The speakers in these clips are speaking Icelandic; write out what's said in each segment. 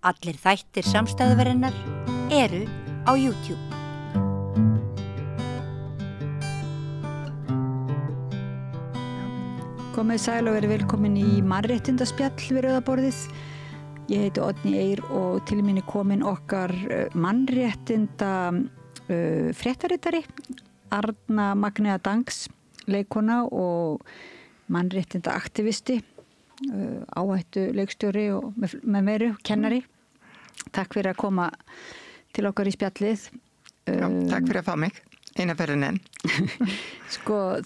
Allir þættir samstæðuverinnar eru á YouTube. Komið sæl og verið velkomin í mannréttindaspjall við Rauðaborðið. Ég heiti Oddný Eir og til mín er komin okkar mannréttinda fréttaritari Arna Magnea Dangs, leikkona og mannréttinda aktivisti, áhættu leikstjóri og með meiru, kennari. Takk fyrir að koma til okkar í spjallið. Já, takk fyrir að fá mig, eina ferðin enn. Sko,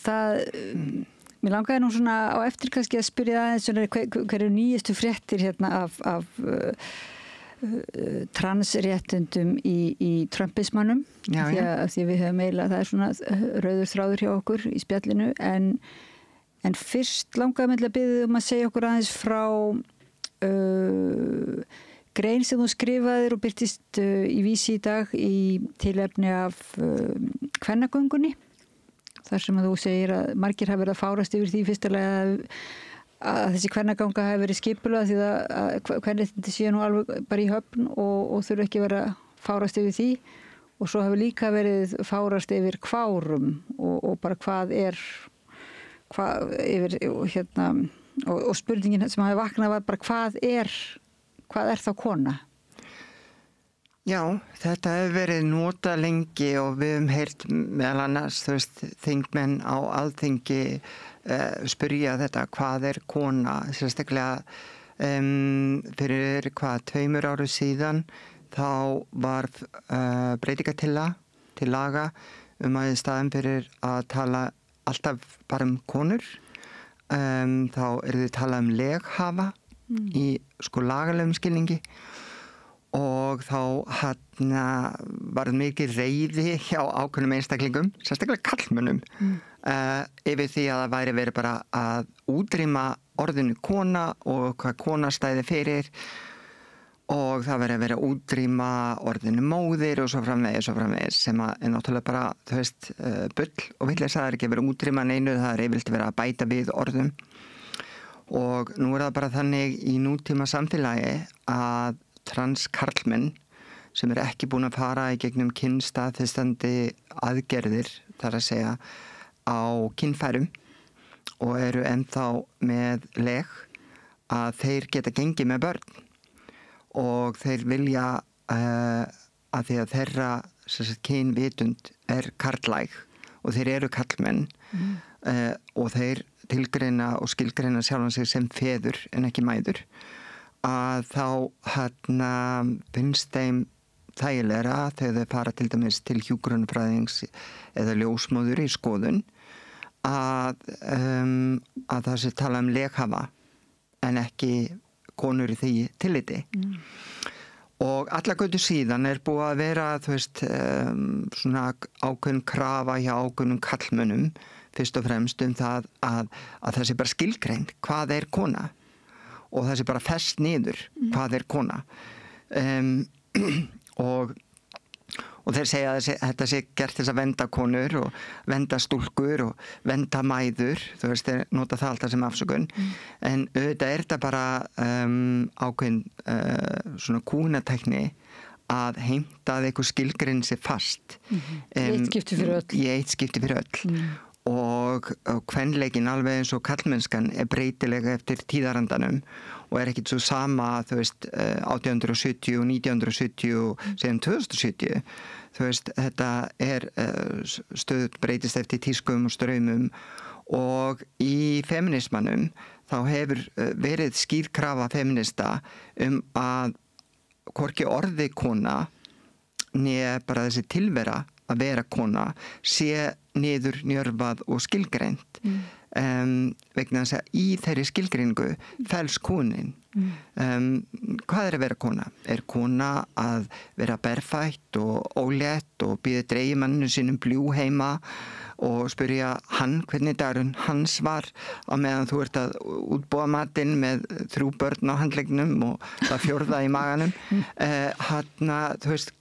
mér langaði nú svona á eftir kannski að spyrja aðeins hver eru nýjustu fréttir hérna af transréttundum í trumpismannum. Já, því við höfum eiginlega, það er svona rauður þráður hjá okkur í spjallinu, en fyrst langaði mig að biðja að segja okkur aðeins frá grein sem þú skrifaðir og birtist í Vísi í dag í tilefni af kvennagöngunni. Þar sem að þú segir að margir hafa verið að fárast yfir því fyrstulega að þessi kvennaganga hafi verið skipulega því að kvenréttindi séu nú alveg bara í höfn og þurfa ekki verið að fárast yfir því. Og svo hafi líka verið fárast yfir kvárum og bara hvað er spurningin sem hafi vaknað var bara hvað er þá kona? Já, þetta hefur verið notað lengi og við höfum heyrt meðal annars, þingmenn á Alþingi spyrja þetta, hvað er kona? Sérstaklega fyrir 2 árum síðan þá var breytingartillaga til laga að í staðinn fyrir að tala alltaf bara konur, þá þið talað leghafa í lagalegum skilningi. Og þá var mikið reiði hjá ákveðnum einstaklingum, sérstaklega karlmönnum, yfir því að það væri verið bara að útrýma orðinu kona og hvað kona stæði fyrir og það væri að vera að útrýma orðinu móðir og svo framvegis sem er náttúrulega bara, bull og vitleysa. Það er ekki að vera að útrýma neinu, það er yfirleitt verið að bæta við orðum. Og nú er það bara þannig í nútíma samfélagi að transkarlmenn sem ekki búin að fara í gegnum kynstaðfestandi aðgerðir, þar að segja, á kynfærum og eru ennþá með leg, að þeir geta gengið með börn og þeir vilja að því að þeirra kynvitund er karlæg og þeir eru karlmenn og þeir tilgreina og skilgreina sjálfan sig sem feður en ekki mæður, að þá finnst þeim þægilegra þegar þeir fara til dæmis til hjúkrunarfræðings eða ljósmóður í skoðun að það sé tala leghafa en ekki konur í því tilliti. Og alla götu síðan er búið að vera svona ákveðin krafa hjá ákveðnum karlmönnum fyrst og fremst það að það sé bara skilgreind hvað er kona og það sé bara fest niður hvað er kona. Og þeir segja að þetta sé gert þess að vernda konur og vernda stúlkur og vernda mæður, þeir nota það alltaf sem afsökun. En auðvitað er þetta bara ákveðin svona kúnatækni að heimta að eitthvað skilgrein sé fast. Í eitt skipti fyrir öll. Í eitt skipti fyrir öll. Og kvenleikin alveg eins og karlmennskan er breytilega eftir tíðarandanum og er ekkit svo sama 1870 og 1970 og síðan 2070. Þetta er stöðugt breytist eftir tískum og straumum og í feminismanum þá hefur verið skýr krafa feminista að hvorki orði kona né bara þessi tilvera að vera kona sé niður njörvað og skilgreint vegna þess að í þeirri skilgreiningu felst konin. Hvað er að vera kona? Er kona að vera berfætt og ólétt og bíða dreigimanninu sínum bljúg heima og spyrja hann hvernig dagurinn hans var á meðan þú ert að útbúa matinn með 3 börn á handleggnum og það 4. í maganum.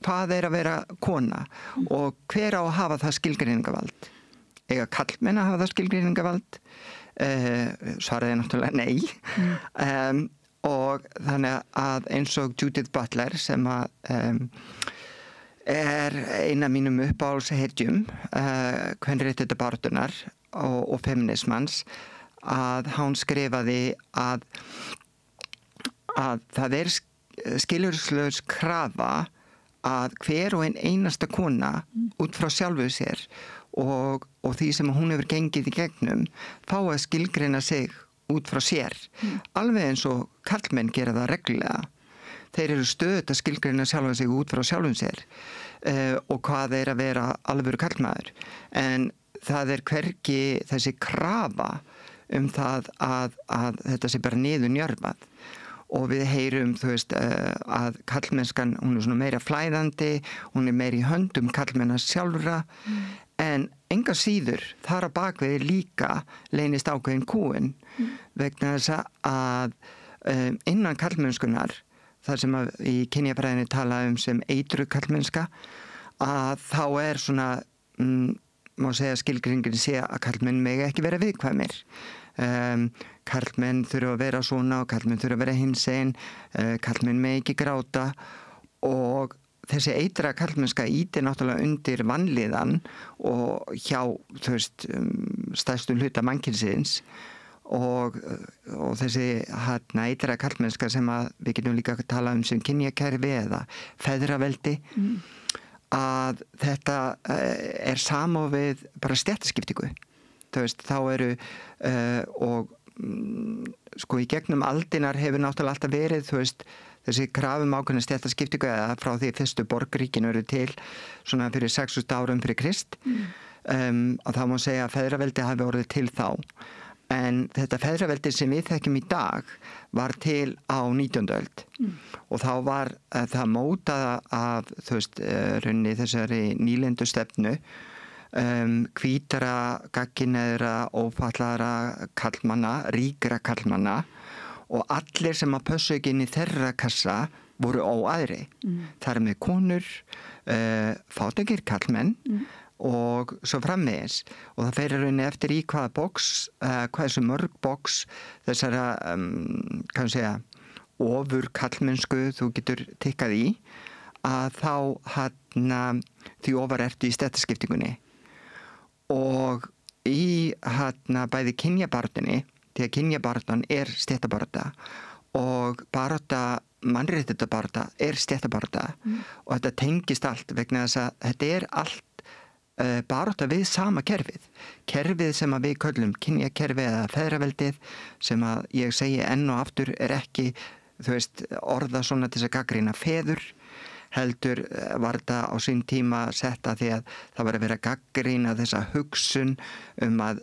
Hvað er að vera kona og hver á að hafa það skilgreiningavald? Eiga karlmenn að hafa það skilgreiningavald? Svaraði náttúrulega nei. og þannig að eins og Judith Butler sem að eina mínum uppáhaldshetjum kvenréttindabaráttunnar og feminismans, að hún skrifaði að það skilyrðislaus krafa að hver og einasta kona út frá sjálfu sér og því sem hún hefur gengið í gegnum fá að skilgreina sig út frá sér, alveg eins og karlmenn gera það reglulega. Þeir eru stöðugt að skilgreina sjálfa sig út frá sjálfum sér og hvað að vera alvöru karlmaður, en það hvergi þessi krafa það að þetta sé bara niður njörvað. Og við heyrum, þú veist, að karlmennskan, hún svona meira flæðandi, hún meira í höndum karlmenna sjálfra, en enga síður, þar á bakvið líka leynist ákveðin kúin, vegna þess að innan karlmennskunar, þar sem að í kynjafræðinni tala sem eitruð karlmennska, að þá svona, má segja skilgreiningin sé að karlmenn mega ekki vera viðkvæmir. Karlmenn þurfa að vera svona og karlmenn þurfa að vera hinsegin, karlmenn mega ekki gráta, og þessi eitra karlmennska ýtir náttúrulega undir vanlíðan og hjá, þú veist, stærstu hluta mannkynsins, og þessi eitra karlmennska sem að við getum líka að tala sem kynjakerfi eða feðraveldi, að þetta samofið bara stéttaskiptingu. Þú veist, þá eru og sko í gegnum aldinar hefur náttúrulega alltaf verið, þú veist, þessi krafum ákveðna stéttaskiptingu eða frá því fyrstu borgríkin eru til svona fyrir 6.000 árum fyrir Krist, og þá má segja að feðraveldi hafi orðið til þá. En þetta feðraveldi sem við þekkjum í dag var til á 19. öld og þá var það mótað af, þú veist, runni þessari nýlendu stefnu, hvítara, gagginneðra, ófallaðra karlmanna, ríkra karlmanna, og allir sem að pössu ekki inn í þeirra kassa voru óæðri. Það með konur, fátækir karlmenn, og svo framvegis, og það fer rauninni eftir í hvaða box, hversu mörg box þessara, kann segja, ofur karlmennsku þú getur tikkað í, að þá því ofar ertu í stéttaskiptingunni. Og í bæði kynjabaráttunni, því að kynjabaráttan stéttabarátta og barátta mannréttindabarátta stéttabarátta, og þetta tengist allt vegna þess að þetta allt barátta við sama kerfið sem að við köllum kynjakerfi eða feðraveldið, sem að ég segi enn og aftur ekki, þú veist, orða svona til þess að gagnrýna feður, heldur var þetta á sín tíma setta því að það var að vera gagnrýna þessa hugsun að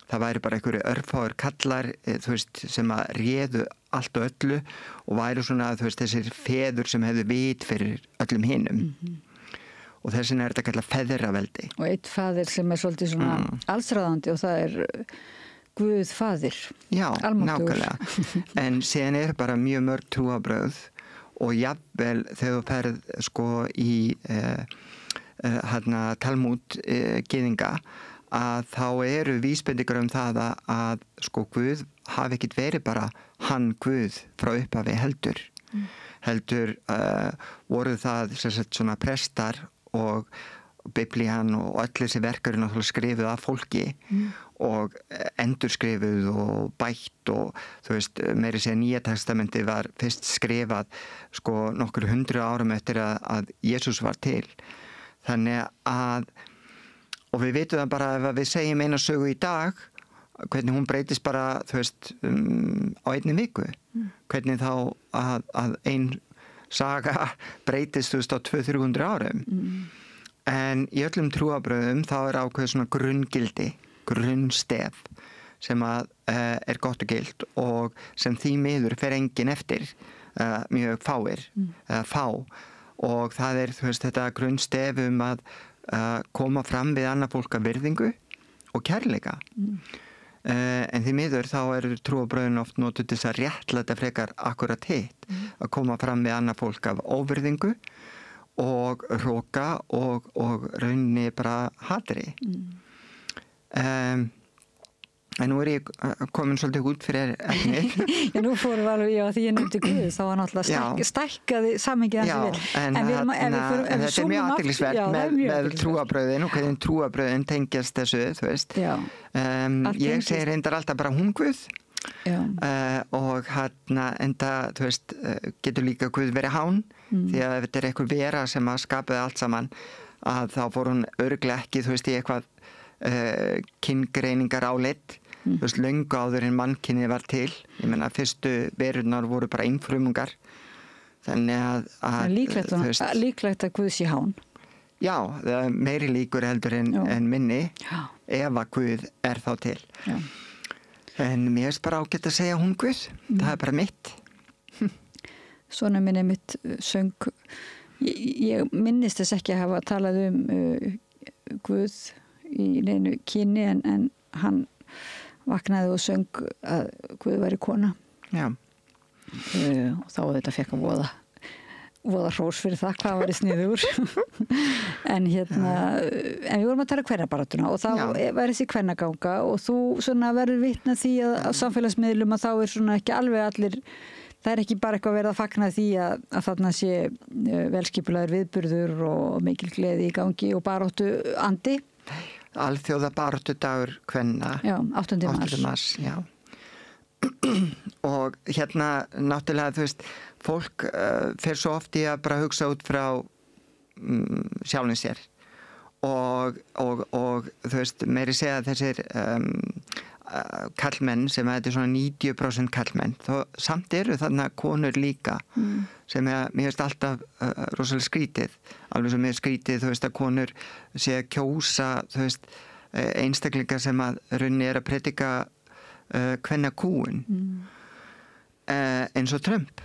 það væri bara einhverju örfáir kallar, þú veist, sem að réðu allt og öllu og væri svona, þú veist, þessir feður sem hefðu vit fyrir öllum hinum. Og þess vegna þetta kallað feðraveldi. Og eitt faðir sem svolítið svona allsráðandi, og það Guð faðir. Já, nákvæmlega. En síðan bara mjög mörg trúarbrögð, og jafnvel þegar þú ferð sko í Talmúd gyðinga, að þá eru vísbendingar það að sko Guð hafi ekkert verið bara hann Guð frá upphafi heldur voru það svona prestar og Biblían og öll þessi verk náttúrulega skrifuð af fólki og endurskrifuð og bætt, og þú veist, meira segja Nýja testamenti var fyrst skrifað sko nokkur 100 árum eftir að Jesús var til. Þannig að, og við vitum það bara ef við segjum eina sögu í dag, hvernig hún breytist bara, þú veist, á einni viku, hvernig þá að ein saga breytist, þú veist, á 200-300 árum. En í öllum trúarbrögðum þá ákveðið svona grunngildi, grunnstef sem að gott og gilt, og sem því miður fer enginn eftir, mjög fáir, fá, og það þú veist, þetta grunnstef að koma fram við annað fólk af virðingu og kærleika. En því miður þá trúarbrögðin oft notuð til þess að réttlæta frekar akkurat hitt, að koma fram við annað fólk af óvirðingu og hroka og rauninni bara hatri. En nú ég komin svolítið út fyrir efnið. Já, nú fórum við alveg, já, því ég nefndi Guð, þá var náttúrulega stækkaði samhengið hans vel. En þetta er mjög athyglisvert með trúarbrögðin og hvernig trúarbrögðin tengjast þessu, þú veist. Ég segi reyndar alltaf bara hún Guð. Og enda, þú veist, getur líka Guð verið hán, því að ef þetta er einhver vera sem að skapaði allt saman, að þá fór hún örugglega ekki, þú veist, í eitthvað kynngreiningar álit, þú veist, löngu áður en mannkynið var til. Ég meina, fyrstu verurnar voru bara einfrumungar. Þannig að líklegt að Guð sé hán. Já, meiri líkur heldur en minni, ef að Guð er þá til. Já. En mér er bara ágætt að segja hún Guð. Það er bara mitt. Svona minni mitt söng. Ég minnist þess ekki að hafa talað Guð í neinu kyni en hann vaknaði og söng að Guð væri kona. Já. Og þá þetta fekk að voða hrós fyrir það hvað var sniður. En við vorum að tala kvennabaráttuna og þá var þessi kvennaganga og þú svona verður vitna því að á samfélagsmiðlum að þá er svona ekki alveg allir, það er ekki bara eitthvað verið að fagna því að þarna sé velskipulaður viðburður og mikil gleði í gangi og baráttu andi. Alþjóða baráttudagur kvenna. Já, 8. mars. Já. Og náttúrulega, þú veist, fólk fer svo oft í að bara hugsa út frá sjálfum sér og þú veist, meiri segja að þessir kallmenn sem þetta er svona 90% kallmenn, þó samt eru þarna konur líka sem mér finnst alltaf rosalega skrítið, alveg sem mér skrítið, þú veist, að konur sé að kjósa, þú veist, einstaklingar sem að runni er að predika kvennakúgun eins og Trump,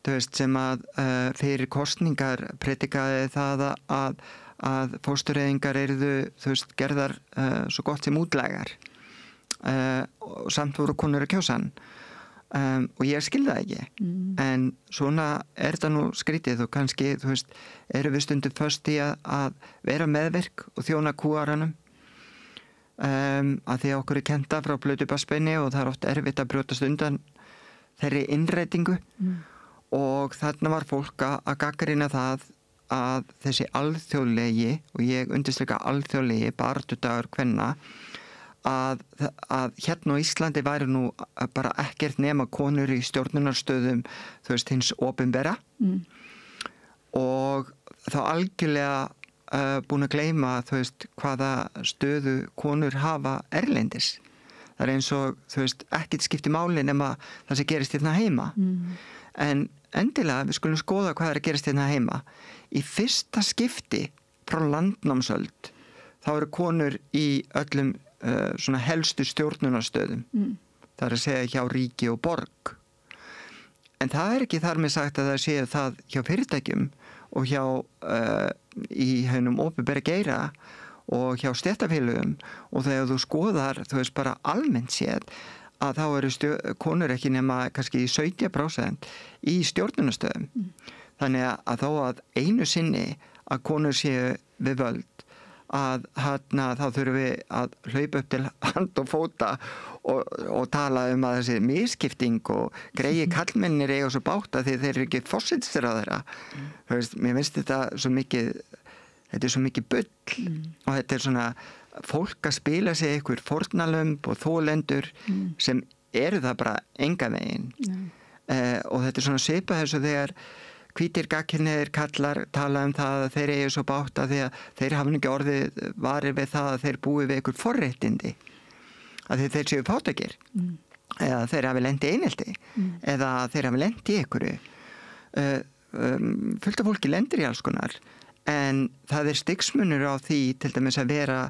þú veist, sem að fyrir kosningar predikaði það að fóstureyðingar yrðu, þú veist, gerðar svo gott sem útlægar og samt voru konur að kjósa hann og ég skil það ekki en svona er það nú skrítið og kannski, þú veist, erum við stundum föst í að vera meðvirk og þjóna kúaranum að því að okkur er kenta frá blötu bassbeini og það er oft erfitt að brjótast undan þeirri innrætingu og þarna var fólk að gagnrýna það að þessi alþjóðlegi og ég undirstrika alþjóðlegi baráttudagur kvenna að hérna á Íslandi væri nú bara ekkert nema konur í stjórnunarstöðum, þú veist, hins opinbera og þá algjörlega búin að gleyma, þú veist, hvaða stöðu konur hafa erlendis. Það er eins og, þú veist, ekkert skipti máli nema það sem gerist hérna heima. En endilega við skulum skoða hvað er að gerast hérna heima. Í fyrsta skipti frá landnámsöld þá eru konur í öllum svona helstu stjórnunarstöðum. Það er að segja hjá ríki og borg. En það er ekki þar með sagt að það séu það hjá fyrirtækjum og hjá í hennum opinbera geira og hjá stéttarfélögum og þegar þú skoðar, þú veist, bara almennt séð að þá eru konur ekki nema kannski 17% í stjórnunarstöðum. Þannig að þó að einu sinni að konur séu við völd að þá þurfum við að hlaupa upp til hand og fóta og tala að þessi misskipting og greiði kallmennir eiga svo bátt að þeir eru ekki forsætisráðherra. Þú veist, mér finnst þetta er svo mikið bull og þetta er svona fólk að spila sig einhver fórnarlömb og þolendur sem eru það bara engan veginn. Og þetta er svona svipað þessu þegar hvítir gagnkynhneigðir kallar tala það að þeir eigi svo bátt að því að þeir hafa ekki orðið varir við það að þeir búi við einhver forréttindi að þeir séu fátækir eða þeir hafi lent í einelti eða þeir hafi lent í einhverju fullt af fólki lendir í alls konar en það er stigsmunur á því til dæmis að vera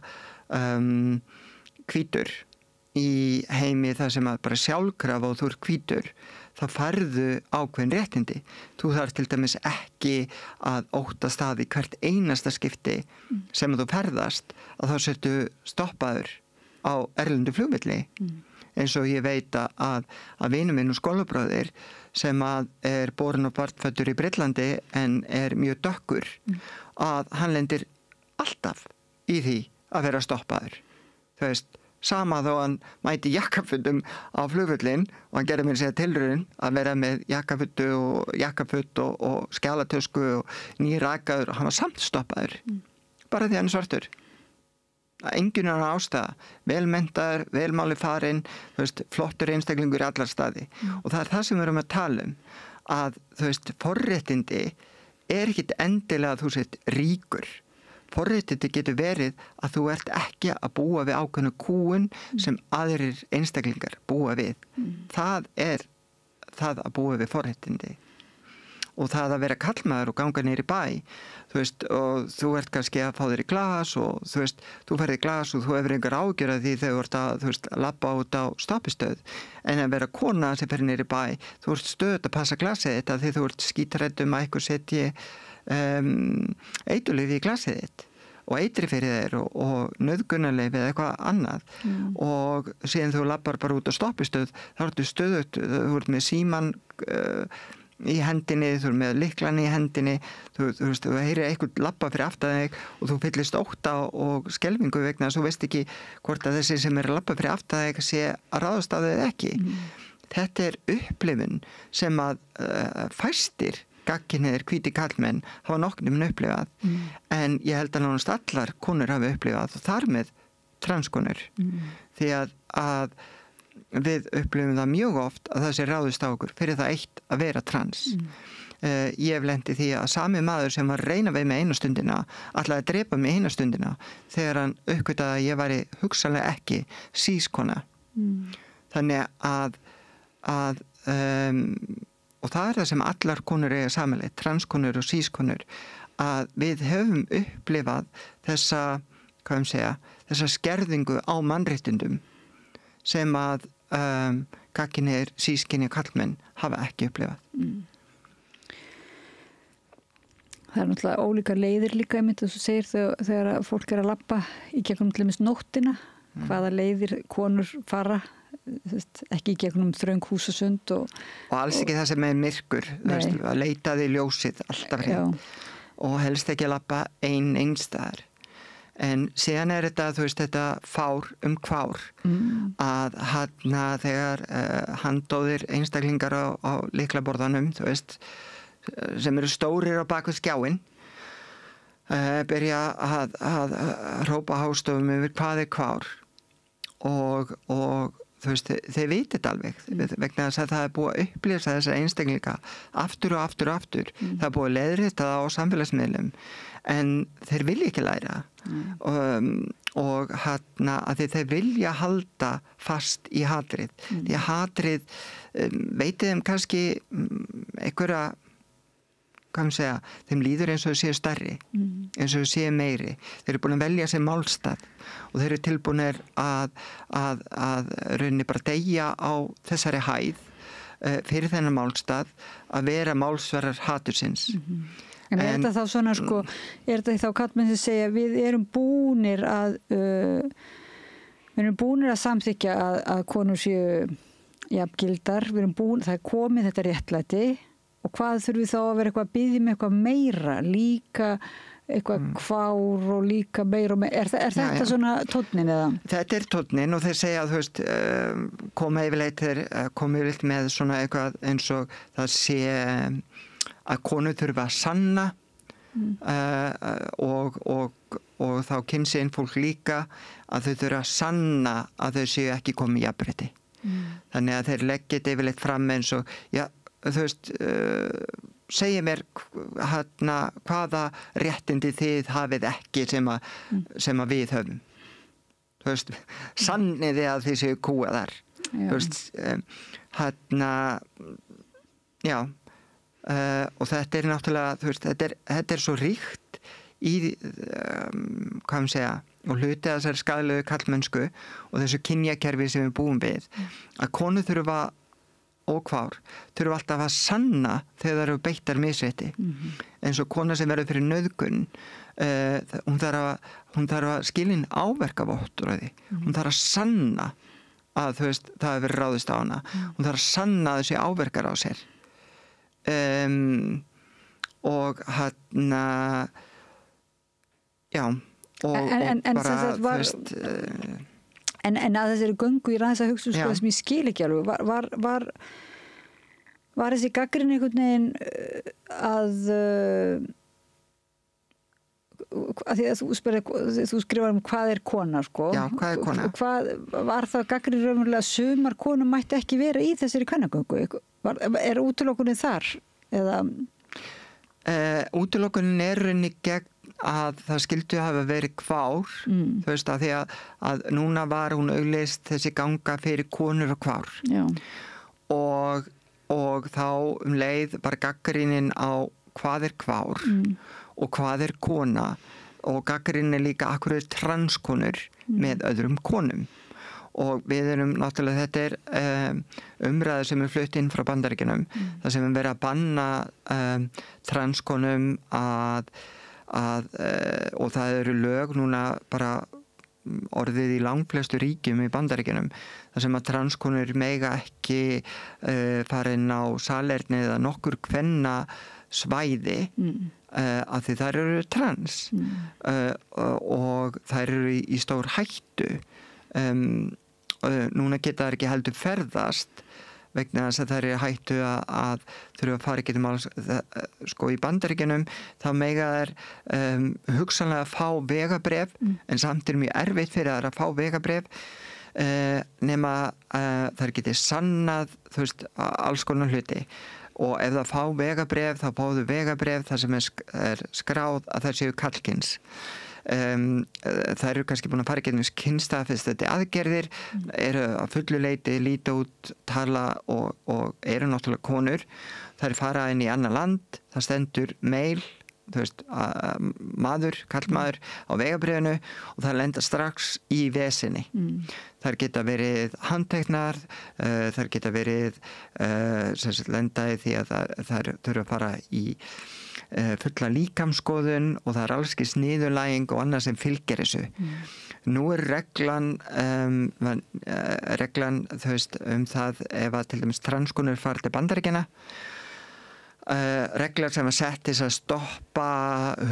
hvítur í heimi það sem að bara sjálfkrafa og þú ert hvítur þá færðu ákveðin réttindi. Þú þarf til dæmis ekki að óttast það í hvert einasta skipti sem þú ferðast að þá settu stoppaður á erlendu flugvelli. Eins og ég veit að vinur minn og skólabróðir sem að er borinn og barnfæddur í Breitlandi en er mjög dökkur að hann lendir alltaf í því að vera stoppaður. Þú veist, sama þó hann mæti jakkafutum á flugvöllin og hann gerði mér segja tilraun að vera með jakkafutt og skjálatösku og nýrakaður og hann var samt stoppaður bara því hann er svartur. Enginn ástæða, velmenntaður, velmáli farinn, flottur einstaklingur í allar staði og það er það sem við erum að tala að forréttindi er ekkit endilega að þú sett ríkur. Forréttindi getur verið að þú ert ekki að búa við ákveðna kúgun sem aðrir einstaklingar búa við. Það er það að búa við forréttindi. Og það að vera kallmaður og ganga niður í bæ, og þú ert kannski að fá þér í glas og þú ferð í glas og þú hefur engar ágjör af því þegar þú ert að labba út á stoppistöð. En að vera kona sem fer niður í bæ, þú ert stöðugt að passa glasið þitt af því þú ert skítrædd að einhver setji eiturlyf í glasið þitt og eitri fyrir þér og nauðgunarleyfi eða eitthvað annað og síðan þú labbar bara út á stoppistöð, þá ertu stöðugt, þú ert með símann í hendinni, þú er með lyklan í hendinni, þú heyrir eitthvað labba fyrir aftan þig og þú fyllist ótta og skelfingu vegna þess að þú veist ekki hvort að þessi sem er að labba fyrir aftan þig sé að ráðast á þig ekki. Þetta er upplifun sem að fæstir gagnkynhneigðir hvítir karlmenn hafa nokkurnum upplifað en ég held að nánast allar konur hafa upplifað og þar með transkonur því að við upplifum það mjög oft að það sé ráðist á okkur fyrir það eitt að vera trans. Ég hef lent í því að sami maður sem var að reyna við mig eina stundina ætlaði að drepa mig eina stundina þegar hann uppgötaði að ég væri hugsanlega ekki sískona. Þannig að og það er það sem allar konur eiga sameiginlegt, transkonur og sískonur, að við höfum upplifað þessa skerðingu á mannréttindum sem að gagnkynhneigðir sískynja karlmenn hafa ekki upplifað. Það er náttúrulega ólíkar leiðir líka einmitt þess að segir þegar fólk er að labba í gegnum til dæmis nóttina, hvaða leiðir konur fara, ekki í gegnum þröng húsasund og alls ekki það sem er myrkur, að leita því ljósið alltaf hrein og helst ekki að labba einstæðar. En síðan er þetta fár kvár að þegar handóðir einstaklingar á lyklaborðanum sem eru stórir á bak við skjáinn byrja að hrópa hástöfum yfir hvað er kvár og þeir viti þetta alveg vegna þess að það er búið að upplýsa þessa einstaklinga aftur og aftur og aftur það er búið að leiðrétta það á samfélagsmiðlum en þeir vilja ekki læra og að þeir vilja halda fast í hatrið því að hatrið veiti þeim kannski einhverja þeim líður eins og þau séu stærri eins og þau séu meiri þeir eru búin að velja sér málstað og þeir eru tilbúinir að rauninni bara deyja á þessari hæð fyrir þennan málstað að vera málsvarar hatursins En er þetta þá svona er þetta þá karlmenn sem segja við erum búnir að samþykja að konur séu jafngildar, það er komið þetta réttlæti og hvað þurfum við þá að vera eitthvað að biðja með eitthvað meira, líka eitthvað kvár og líka meira og meira. Er þetta svona tónnin eða? Þetta er tónnin og þeir segja að koma yfirleitt með svona eitthvað eins og það sé að konur þurfa að sanna og þá kynsegin fólk líka að þau þurfa að sanna að þau séu ekki komið jafnrétti. Þannig að þeir leggja þetta yfirleitt fram eins og segja mér hvaða réttindi þið hafið ekki sem að við höfum. Sanniði að þið séu kúaðar. Og þetta er náttúrulega þetta er svo ríkt í og hluti að þessari skaðlegu karlmennsku og þessu kynjakerfi sem við búum við að konur þurfa og kvár þurfa alltaf að sanna þegar það eru beittar misrétti eins og kona sem verður fyrir nauðgun hún þarf að skilin áverkavottorði hún þarf að sanna að það hefur verið ráðist á hana hún þarf að sanna að þessi áverkar á sér og En að þessari göngu í ræðis að hugsa Já. sem ég skil ekki alveg var þessi gagnrýni einhvern veginn að því að þú skrifar hvað kona sko. Já, hvað kona? Hvað var það gagnrýni raunverulega sumar konum mætti ekki vera í þessari kvennagöngu? Útilokunin þar? Eða Útilokunin runni gegn að það skildu hafa verið kvár, þú veist, að því að núna var hún auglýst þessi ganga fyrir konur og kvár. Já. Og þá leið var gagnrýnin á hvað kvár og hvað kona og gagnrýnin líka akkur transkonur með öðrum konum. Og við erum náttúrulega, þetta umræða sem flutt inn frá Bandaríkjunum, það sem verið að banna transkonum og það eru lög núna bara orðið í langflestu ríkjum í Bandaríkjunum þar sem að transkonur mega ekki fara inn á salerni eða nokkur kvenna svæði af því þær eru trans og þær eru í stór hættu. Núna geta þær ekki heldur ferðast vegna þess að þær eru hættu að þurfa að fara getum alls sko í Bandaríkjunum þá mega þær hugsanlega fá vegabréf en samt mjög erfitt fyrir þær að fá vegabréf nema þær geti sannað þú veist alls konar hluti og ef það fá vegabréf þá fáðu vegabréf þar sem er skráð að þær séu karlkyns. Það eru kannski búin að fara gegnum kynstaðfestandi aðgerðir eru að fullu leyti líta út, tala og eru náttúrulega konur þær fara inn í annað land það stendur mail þú veist, karlmaður á vegabréfinu og það lenda strax í vesinni þær geta verið handteknar þær geta verið lenda í því að þær þurfa að fara í fulla líkamskoðun og það allskis niðurlæging og annað sem fylgir þessu. Nú reglan þú veist það ef að til dæmis transkonur fara til Bandaríkjanna reglar sem að setja þess að stoppa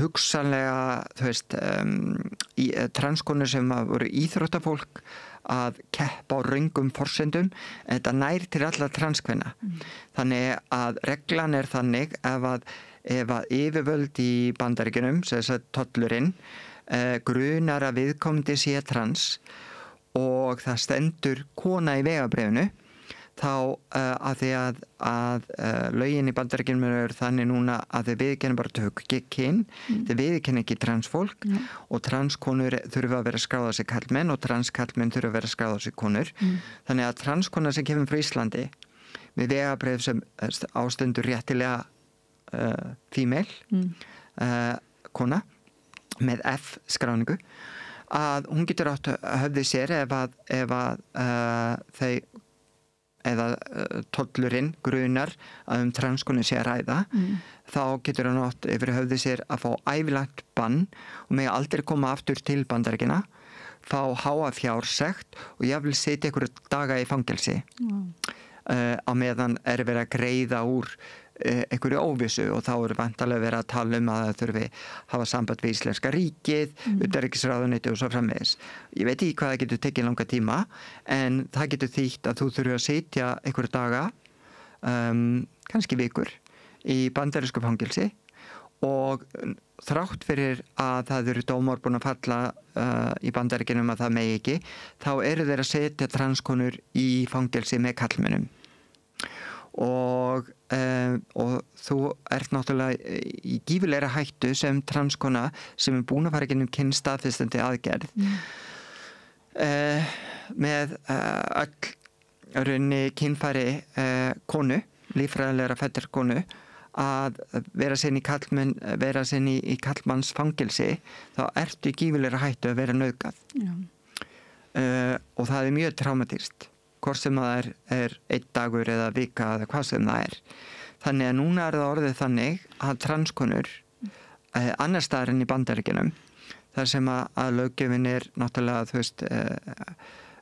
hugsanlega þú veist transkonur sem voru íþróttafólk að keppa á röngum forsendum en þetta nær til alla transkvenna. Þannig að reglan þannig ef að yfirvöld í Bandaríkjunum sem þess að tollurinn grunar að viðkomandi sé trans og það stendur kona í vegabréfinu þá að því að lögin í Bandaríkjunum eru þannig núna að þau viðurkenna bara kyn, þau viðurkenna ekki transfólk og transkonur þurfa að vera skráð á sig karlmenn og transkarlmenn þurfa að vera skráð á sig konur. Þannig að transkona sem kemur frá Íslandi með vegabréf sem ástendur réttilega female kona með F skráningu að hún getur átt höfði sér ef tollurinn grunar að transkonu sé að ræða þá getur hann átt yfir höfði sér að fá ævilagt bann og megi aldrei koma aftur til Bandaríkjanna fá háa fjársekt og jafnvel sitja einhverju daga í fangelsi á meðan verið að greiða úr einhverju óvissu og þá vantarlega verið að tala að það þurfi hafa samband við Íslenska ríkið, utanríkisráðuneytið og svo framvegis. Ég veit ekki hvað það getur tekið langa tíma en það getur þýtt að þú þurfi að sitja einhverju daga, kannski vikur, í bandarísku fangelsi og þrátt fyrir að það eru dómar búin að falla í Bandaríkjunum að það megi ekki, þá eru þeir að setja transkonur í fangelsi með karlmennum. Og þú ert náttúrulega í gífurlegri hættu sem transkona sem búin að fara gegnum kynstaðfestandi aðgerð með öll raunni kynfæri konu, líffræðilegra fæddar konu að vera sinni í karlmanns fangelsi þá ertu í gífurlegri hættu að vera nauðgað og það mjög traumatist hvort sem það einn dagur eða vika eða hvað sem það Þannig að núna það orðið þannig að transkonur annars staðar en í Bandaríkjunum þar sem að löggjöfin náttúrulega þú veist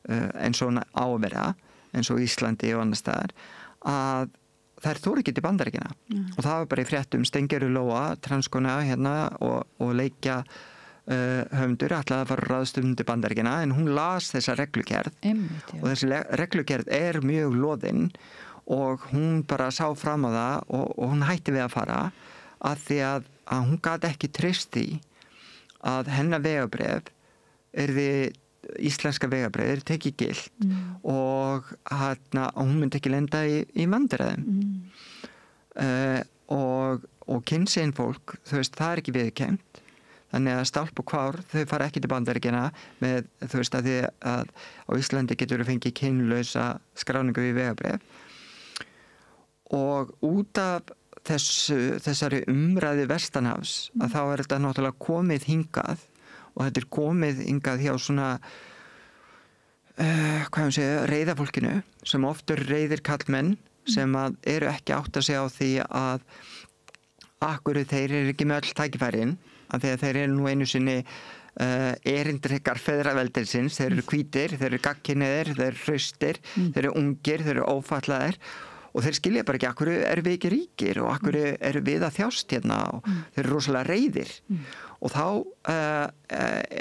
eins og ávera eins og Íslandi og annars staðar að þær þóru ekki til Bandaríkjanna og það var bara í fréttum Steingerður Lóa transkona hérna og leikja höfundur ætlaði að fara ráðstefnu til Bandaríkjanna en hún las þessa reglugerð og þessi reglugerð mjög loðin og hún bara sá fram á það og hún hætti við að fara að því að hún gat ekki treyst því að hennar vegabréf íslenska vegabréf tekið gilt og hún myndi ekki lenda í vandræðum og kynsegin fólk, það ekki viðurkennt þannig að stálp og kvár, þau fara ekki til Bandaríkjanna með, að því að á Íslandi getur þú fengið kynlausa skráningu í vegabréf og út af þessari umræðu vestanhafs að þá þetta náttúrulega komið hingað og þetta komið hingað hjá svona reiðafólkinu sem oft reiðir kallmenn sem eru ekki átt að segja á því að akkur þeir ekki með öll tækifærin að þeir eru nú einu sinni erindrekar feðraveldisins, þeir eru hvítir, þeir eru gagnkynhneigðir, þeir eru hraustir, þeir eru ungir, þeir eru ófatlaðir og þeir skilja bara ekki akkur eru við ekki ríkir og akkur eru við að þjást hérna og þeir eru rosalega reiðir og þá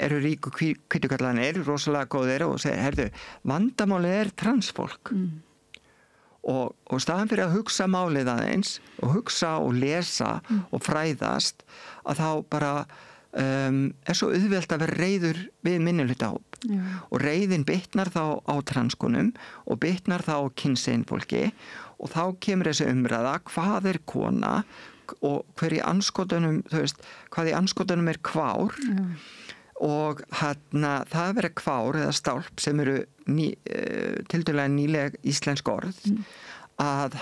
eru ríku hvítukallanir rosalega góðir og segir, heyrðu, vandamálið transfólk og staðan fyrir að hugsa málið aðeins og hugsa og lesa og fræðast að þá bara svo auðvelt að vera reiður við minnihlutahóp og reiðin bitnar þá á transkonum og bitnar þá á kynsegin fólki og þá kemur þessi umræða hvað kona og hvað í anskotunum kvár og það vera kvár eða stálp sem eru tiltölulega nýleg íslensk orð að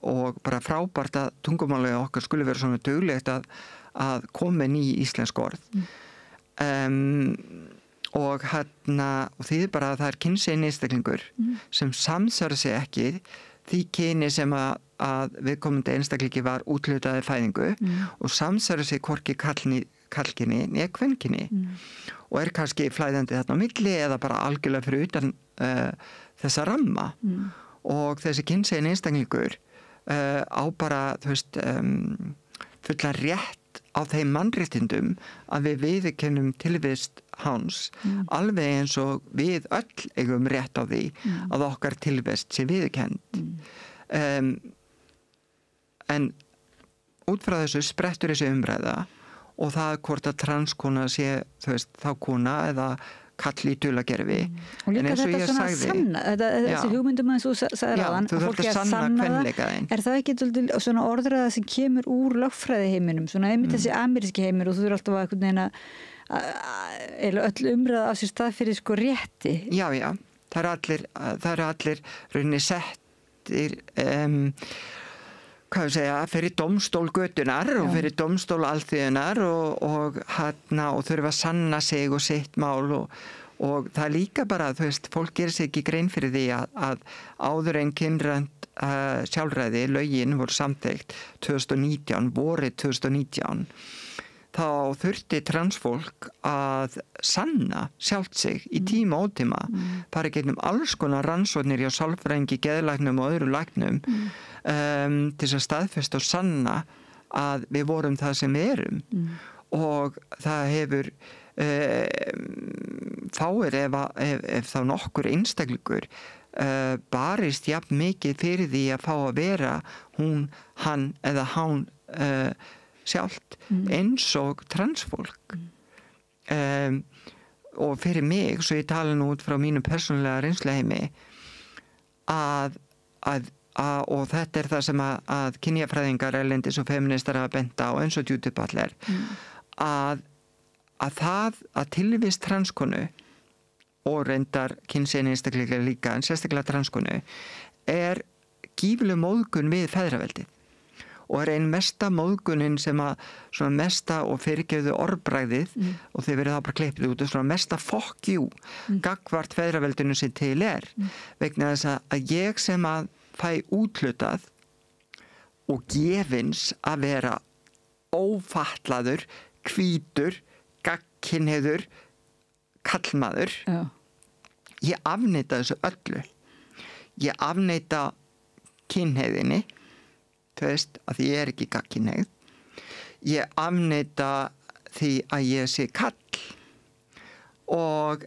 og bara frábært að tungumálið okkar skuli vera svona duglegt að koma ný íslensk orð og því bara að það kynsegin einstaklingur sem samsvara sig ekki því kyni sem að viðkomandi einstaklingi var úthlutaði fæðingu og samsvara sig hvorki kallkyni eða kvenkyni og kannski flæðandi þarna á milli eða bara algjörlega fyrir utan þessa ramma og þessi kynsegin einstaklingur á bara fullan rétt á þeim mannréttindum að við viðurkennum tilvist hans alveg eins og við öll eigum rétt á því að okkar tilvist sé viðurkennd en út frá þessu sprettur þessi umræða og það hvort að transkona sé þá kona eða kall í dulagerfi og líka þetta svona sanna þessi hugmyndum að þú sagðir áðan þú þurft að sanna kvenleikaðinn það ekki svona orðræða sem kemur úr lögfræði heiminum, svona einmitt þessi ameríski heimir og þú eru alltaf að einhvern veginn að öll umræða á sér stað fyrir sko rétti það eru allir rauninni settir fyrir dómstól götunar og fyrir dómstól alþýðunar og þurfa að sanna sig og sitt mál og það líka bara, fólk gerir sig ekki grein fyrir því að áður en kynrænt sjálfræði, lögin voru samþykkt 2019, vorið 2019 þá þurfti transfólk að sanna sjálft sig í tíma og ótíma bara gegnum alls konar rannsóknir hjá sálfræðingi, geðlæknum og öðru læknum til þess að staðfesta og sanna að við vorum það sem við erum og það hefur fáir ef þá nokkur einstaklingur barist jafn mikið fyrir því að fá að vera hún, hann eða hán sjálft eins og transfólk og fyrir mig, svo ég tala nú út frá mínum persónulega reynsluheimi og þetta það sem að kynjafræðingar erlendis og feministar hafa bent á eins og Judith Butler að tilvist transkonu og reyndar kynsegin einstaklega líka en sérstaklega transkonu gífurleg móðgun við feðraveldið og ein mesta móðgunin sem að svona mesta og fyrirgefðu orðbragðið og þeir verið þá bara klippið út og svona mesta fuck you gagnvart feðraveldinu sem til vegna þess að ég sem að fæ úthlutað og gefins að vera ófatlaður, hvítur, gagnkynhneigður kallmaður ég afneita þessu öllu ég afneita kynhneigðinni að því ég ekki gagnkynhneigð ég afneita því að ég sé kall og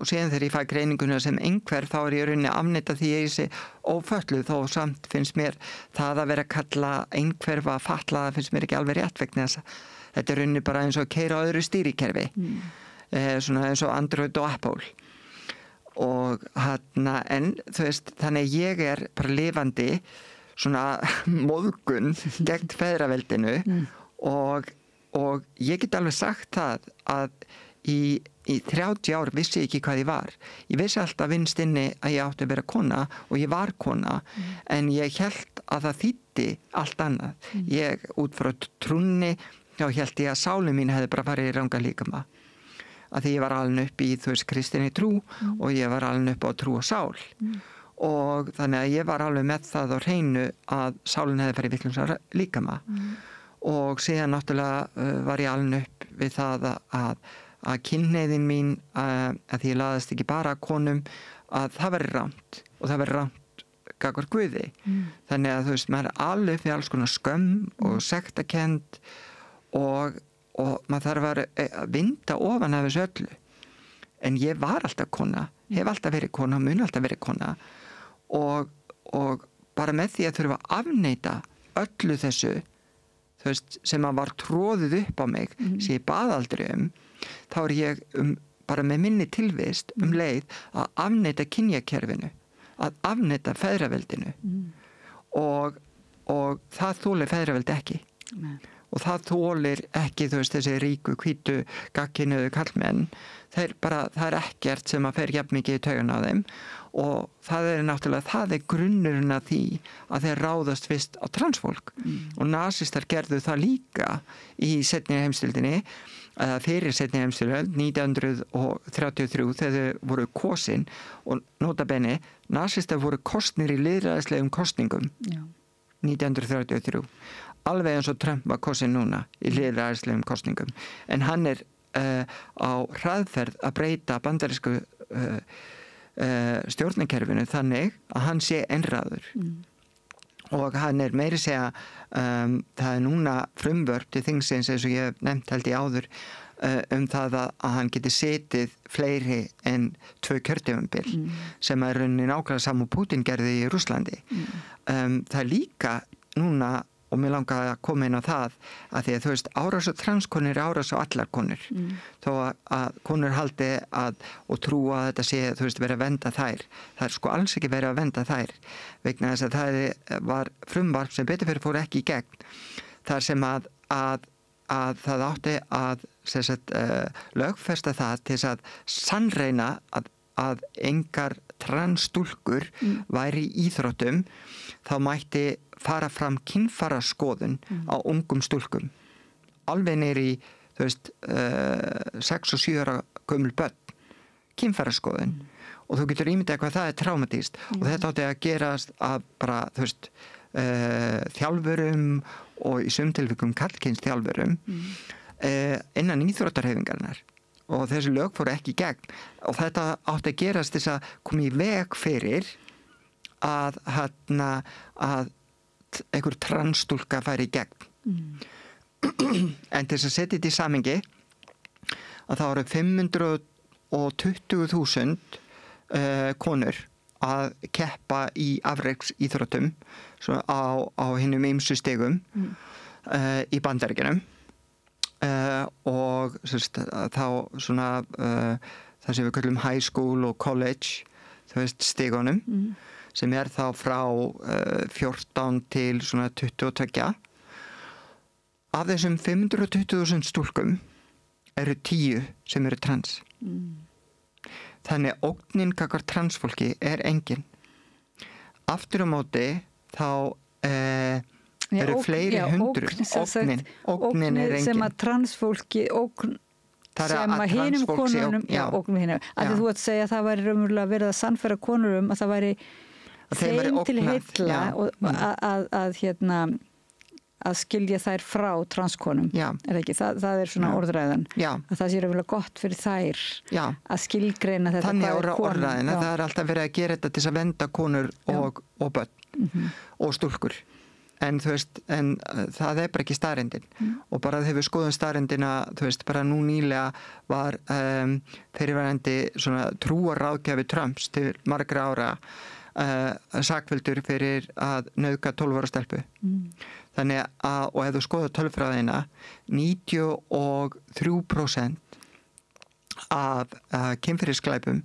síðan þegar ég fæ greininguna sem einhver þá ég í rauninni afneita því ég sé ófötluð þó samt finnst mér það að vera að kalla einhverfa fatlaða finnst mér ekki alveg rétt vegna þess að þetta rauninni bara eins og að keyra á öðru stýrikerfi svona eins og Android og Apple og en þú veist þannig ég bara lifandi svona móðgun gegn feðraveldinu og ég get alveg sagt það að í 30 ár vissi ég ekki hvað ég var. Ég vissi alltaf innst inni að ég átti að vera kona og ég var kona en ég hélt að það þýddi allt annað. Ég út frá trúnni þá hélt ég að sálin mín hefði bara farið í ranga líkama. Að því ég var alin upp í þú veist kristinni trú og ég var alin upp á trú og sál. Og þannig að ég var alveg með það á hreinu að sálin hefði farið í vitlausar líkama. Og síðan náttúrulega var ég alin upp við það að kynhneigðin mín að því ég laðast ekki bara að konum að það veri rangt og það veri rangt gagnvart Guði. Þannig að þú veist maður alveg við alls konar skömm og sektarkennd og maður þarf að vinda ofan af þessu öllu. En ég var alltaf kona, hef alltaf verið kona, mun alltaf verið kona og bara með því að þurfa að afneita öllu þessu þú veist, sem að var tróðið upp á mig sem ég bað aldrei þá ég bara með minni tilvist leið að afneita kynjakerfinu, að afneita feðraveldinu og það þolir feðraveldi ekki. Og það þolir ekki, þú veist, þessi ríku, hvítu, gagnkynhneigðu kallmenn. Það ekkert sem að fer jafn mikið í taugana á þeim og það grunnurinn að því að þeir ráðast fyrst á transfólk og nasistar gerðu það líka í seinni heimsstyrjöldinni fyrir seinni heimsstyrjöld 1933 þegar þau voru kosin og nota bene nasistar voru kosnir í lýðræðislegum kosningum 1933 alveg eins og Trump var kosin núna í lýðræðislegum kosningum en hann á hraðferð að breyta bandarísku stjórnarkerfinu þannig að hann sé einráður og hann meiri segja það núna frumvörp til þingsins eins og ég hef nefnt held ég áður það að hann geti setið fleiri en 2 kjörtímabil sem rauninni nákvæmlega saman Putin gerði í Rússlandi það líka núna og mér langar að koma inn á það að því að þú veist árás og transkonur árás og allar konur þó að konur haldi og trúa að þetta sé þú veist verið að venda þær það sko alls ekki verið að venda þær vegna þess að það var frumvarp sem betur fyrir fór ekki í gegn þar sem að það átti að lögfesta það til þess að sannreina að engar transstúlkur væri í íþróttum þá mætti fara fram kynfæraskoðun á ungum stúlkum alveg niður í þú veist 6 og 7 ára gömul börn kynfæraskoðun og þú getur ímyndað hvað það traumatískt og þetta átti að gerast að bara þú veist þjálfurum og í sumtilvikum karlkyns þjálfurum innan íþróttarhreyfingarinnar og þessi lög fóru ekki í gegn og þetta átti að gerast þess að koma í veg fyrir að einhver transstúlka færi í gegn en til þess að setja þetta í samhengi að það eru 520.000 konur að keppa í afreiksíþróttum á hinum ýmsu stigum í Bandaríkjunum og þá svona það sem við kallum high school og college þú veist stigunum sem þá frá 14 til svona 22 af þessum 520.000 stúlkum eru 10 sem eru trans þannig ógnin gagnvart transfólki engin aftur á móti þá eru fleiri hundruð ógnin engin sem að transfólki ógn sem að hinum konunum ógn við hinum að þú ert að segja að það væri raunverulega verið að sannfæra konur að það væri þeim til heilla að skilja þær frá transkonum ekki? Það svona orðræðan að það sé raunverulega gott fyrir þær að skilgreina þetta þannig orðræðina, það alltaf verið að gera þetta til að venda konur og börn og stúlkur en þú veist, það bara ekki staðreyndin og bara þegar við skoðum staðreyndina, þú veist, bara nú nýlega var fyrirverandi svona trúarráðgjafi Trumps til margra ára sakfelldur fyrir að nauðga 12 ára stelpu. Þannig að, og ef þú skoðar tölfræðina, 93% af kynferðisglæpum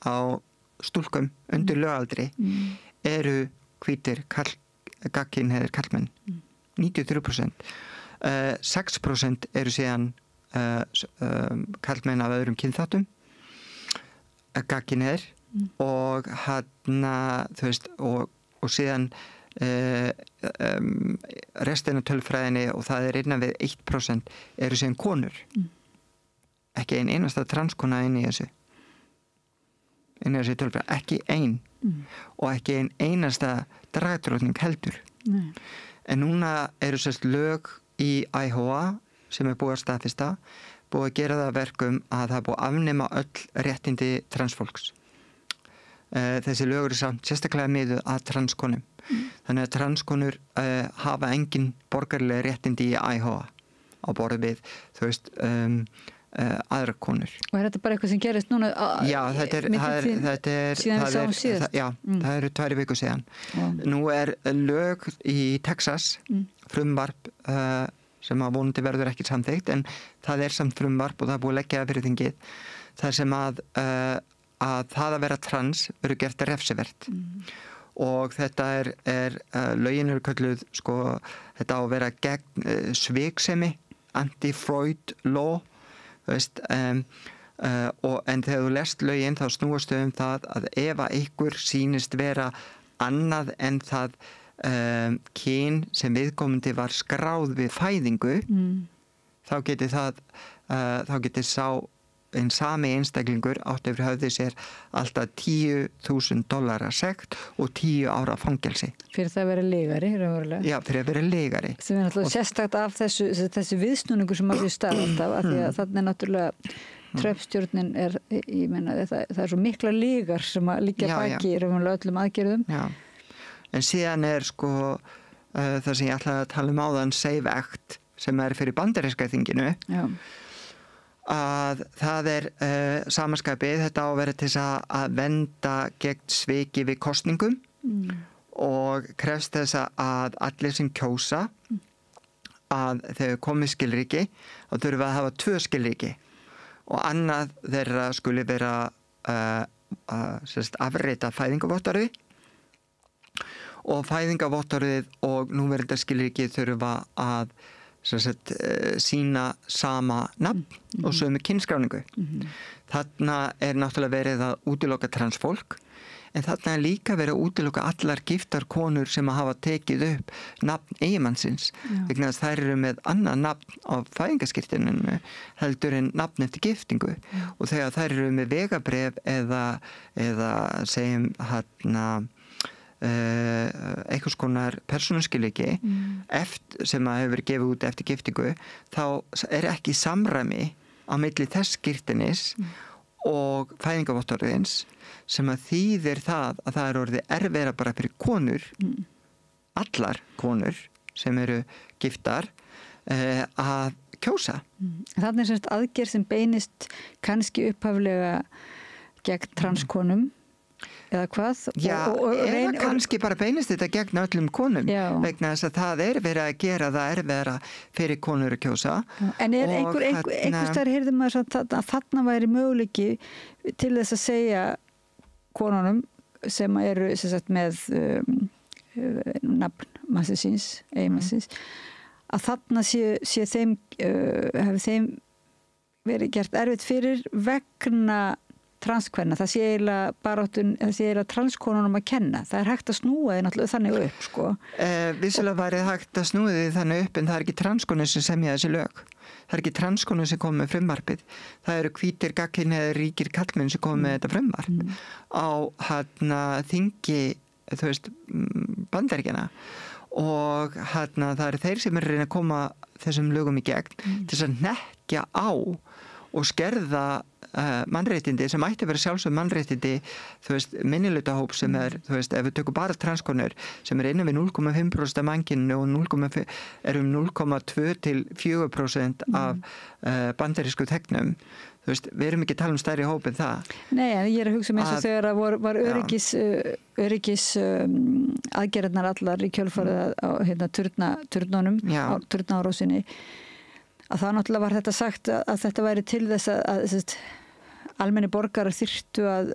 á stúlkum undir lögaldri eru hvítir gagnkynhneigðir karlmenn. 93%. 6% eru síðan karlmenn af öðrum kynþáttum, gagnkynhneigðir og þú veist, og síðan restina tölfræðinni og það innan við 1% eru síðan konur. Ekki ein einasta transkona inn í þessu tölfræði, ekki ein og ekki ein einasta dragdrottning heldur. Nei. En núna eru sérst lög í IHOA sem búið að staðfesta, búið að gera það verkum að það búið að afnema öll réttindi transfólks. Þessi lög eru samt sérstaklega miðuð að transkonum. Þannig að transkonur hafa engin borgarlega réttindi í IHOA á borð við, þú veist, aðra konur. Og þetta bara eitthvað sem gerist núna? Já, það eru 2 vikur síðan. Nú lög í Texas, frumvarp sem að vonandi verður ekki samþykkt, en það samt frumvarp og það búið að leggja það fyrir þingið, þar sem að það að vera trans verður gert refsivert. Og þetta lögin eru kölluð, sko, þetta á að vera gegn sviksemi, anti-Freud law, veist, en þegar þú lest lögin þá snúast þau það að ef að ykkur sýnist vera annað en það kyn sem viðkomandi var skráð við fæðingu, þá geti sá en sami einstaklingur átti yfir höfði sér alltaf $10,000 sekt og 10 ára fangelsi. Fyrir það að vera legari, raunverulega? Já, fyrir að vera legari. Sem náttúrulega sérstakt af þessi viðsnúningur sem á því stað alltaf, af því að þannig náttúrulega Trump-stjórnin ég meina, það svo mikla legar sem að liggja baki raunverulega öllum aðgerðum. Já, en síðan sko það sem ég ætlaði að tala áðan, SAVE Act, sem fyrir bandaríska þinginu. Já. Að það samanskapið, þetta á að vera til að venda gegn sviki við kosningum og krefst þess að allir sem kjósa að þegar komið skilríki þá þurfum við að hafa 2 skilríki og annað þeirra skuli vera afreita fæðingavottorði og fæðingavottorðið og núverandi skilríki þurfa að sína sama nafn og sömu kynskráningu. Þarna náttúrulega verið að útiloka transfólk, en þarna líka verið að útiloka allar giftar konur sem að hafa tekið upp nafn eiginmannsins, vegna að þær eru með annað nafn á fæðingaskírteininu heldur en nafn eftir giftingu. Og þegar þær eru með vegabréf eða segjum einhvers konar persónuskilríki sem að hefur verið gefið út eftir giftingu, þá ekki samræmi á milli þess skírteinis og fæðingavottorðins, sem að þýðir það að það orðið erfiðara bara fyrir konur, allar konur sem eru giftar, að kjósa. Þarna semst aðgerð sem beinist kannski upphaflega gegn transkonum eða hvað? Já, eða kannski bara beinist þetta gegn öllum konum, vegna þess að það verið að gera það erfiðara fyrir konur að kjósa. En einhvers þar heyrði maður að þarna væri möguleiki til þess að segja konunum sem eru sem sagt, með nafn mannsins, eiginmannsins, að þarna sé þeim hefur þeim verið gert erfitt fyrir vegna transkvenna, það sé eiginlega transkonunum að kenna. Það hægt að snúa þið náttúrulega þannig upp, sko. Vissulega væri hægt að snúa þið þannig upp, en það ekki transkonur sem semja þessi lög. Það ekki transkonur sem kom með frumvarpið. Það eru hvítir gagnkynhneigðir ríkir karlmenn sem kom með þetta frumvarp á þingi, þú veist, Bandaríkjanna. Og það eru þeir sem eru að reyna að koma þessum lögum í gegn til þess að hnekkja á og skerða mannréttindi sem ætti að vera sjálfsögð mannréttindi, þú veist, minnihlutahóp sem ef við tökum bara transkonur sem innan við 0,5% af mannkyninu og 0,2 til 4% af bandarísku þegnum. Þú veist, við erum ekki að tala stærri hóp en það. Nei, en ég að hugsa eins og þegar að var öryggis aðgerðnar allar í kjölfarið á turnunum, á turnaárásinni, að það náttúrulega var þetta sagt að þetta væri til þess að almenni borgarar þyrftu að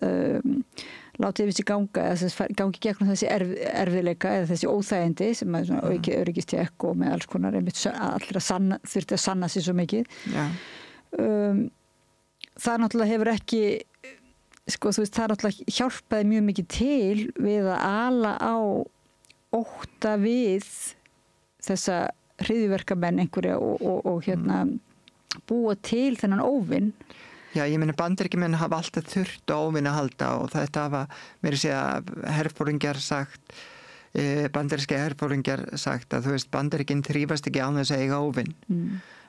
láta yfir sig ganga eða gangi gegnum þessi erfiðleika eða þessi óþægindi sem er svona aukið öryggistékk og með alls konar allir þurfti að sanna sig svo mikið. Það náttúrulega hefur ekki þú veist, það náttúrulega hjálpaði mjög mikið til við að ala á ótta við þessa hryðjuverkamenn einhverja og búa til þennan óvinn. Já, ég meina Bandaríkjamenn hafa alltaf þurft á óvinn að halda og þetta hafa meira að segja herforingjar sagt, bandaríska herforingjar sagt að þú veist, Bandaríkin þrífast ekki án þess að eiga óvinn.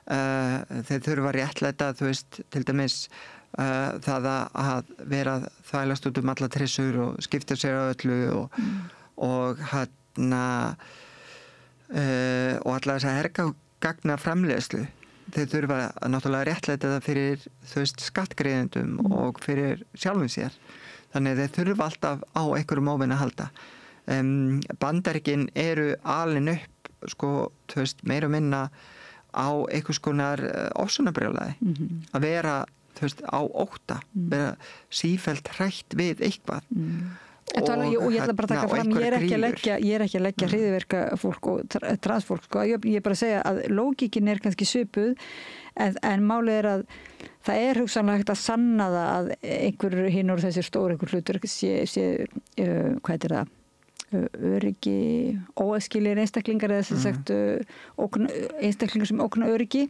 Þeir þurfa að réttlæta, þú veist, til dæmis það að vera þvælast út alla trissur og skipta sér á öllu og og alla þess að hergagna framleiðslu. Þeir þurfa náttúrulega réttlæta það fyrir, þú veist, skattgreiðendum og fyrir sjálfum sér. Þannig þeir þurfa alltaf á einhverjum óvinn að halda. Bandaríkin eru alin upp, sko, þú veist, meira og minna á einhvers konar ofsóknarbrjálæði. Að vera, þú veist, á ótta, vera sífellt hrætt við eitthvað. Og ég ætla bara að taka fram, ég er ekki að leggja hryðjuverka fólk og transfólk, sko. Ég er bara að segja að lógikin er kannski svipuð en málið er að það er hugsanlega hægt að sanna það að einhver hinn úr þessir stóru einhver hlutur hvað heitir það? Öryggi, óæskilegir einstaklingar eða sem sagt einstaklingar sem ógna öryggi.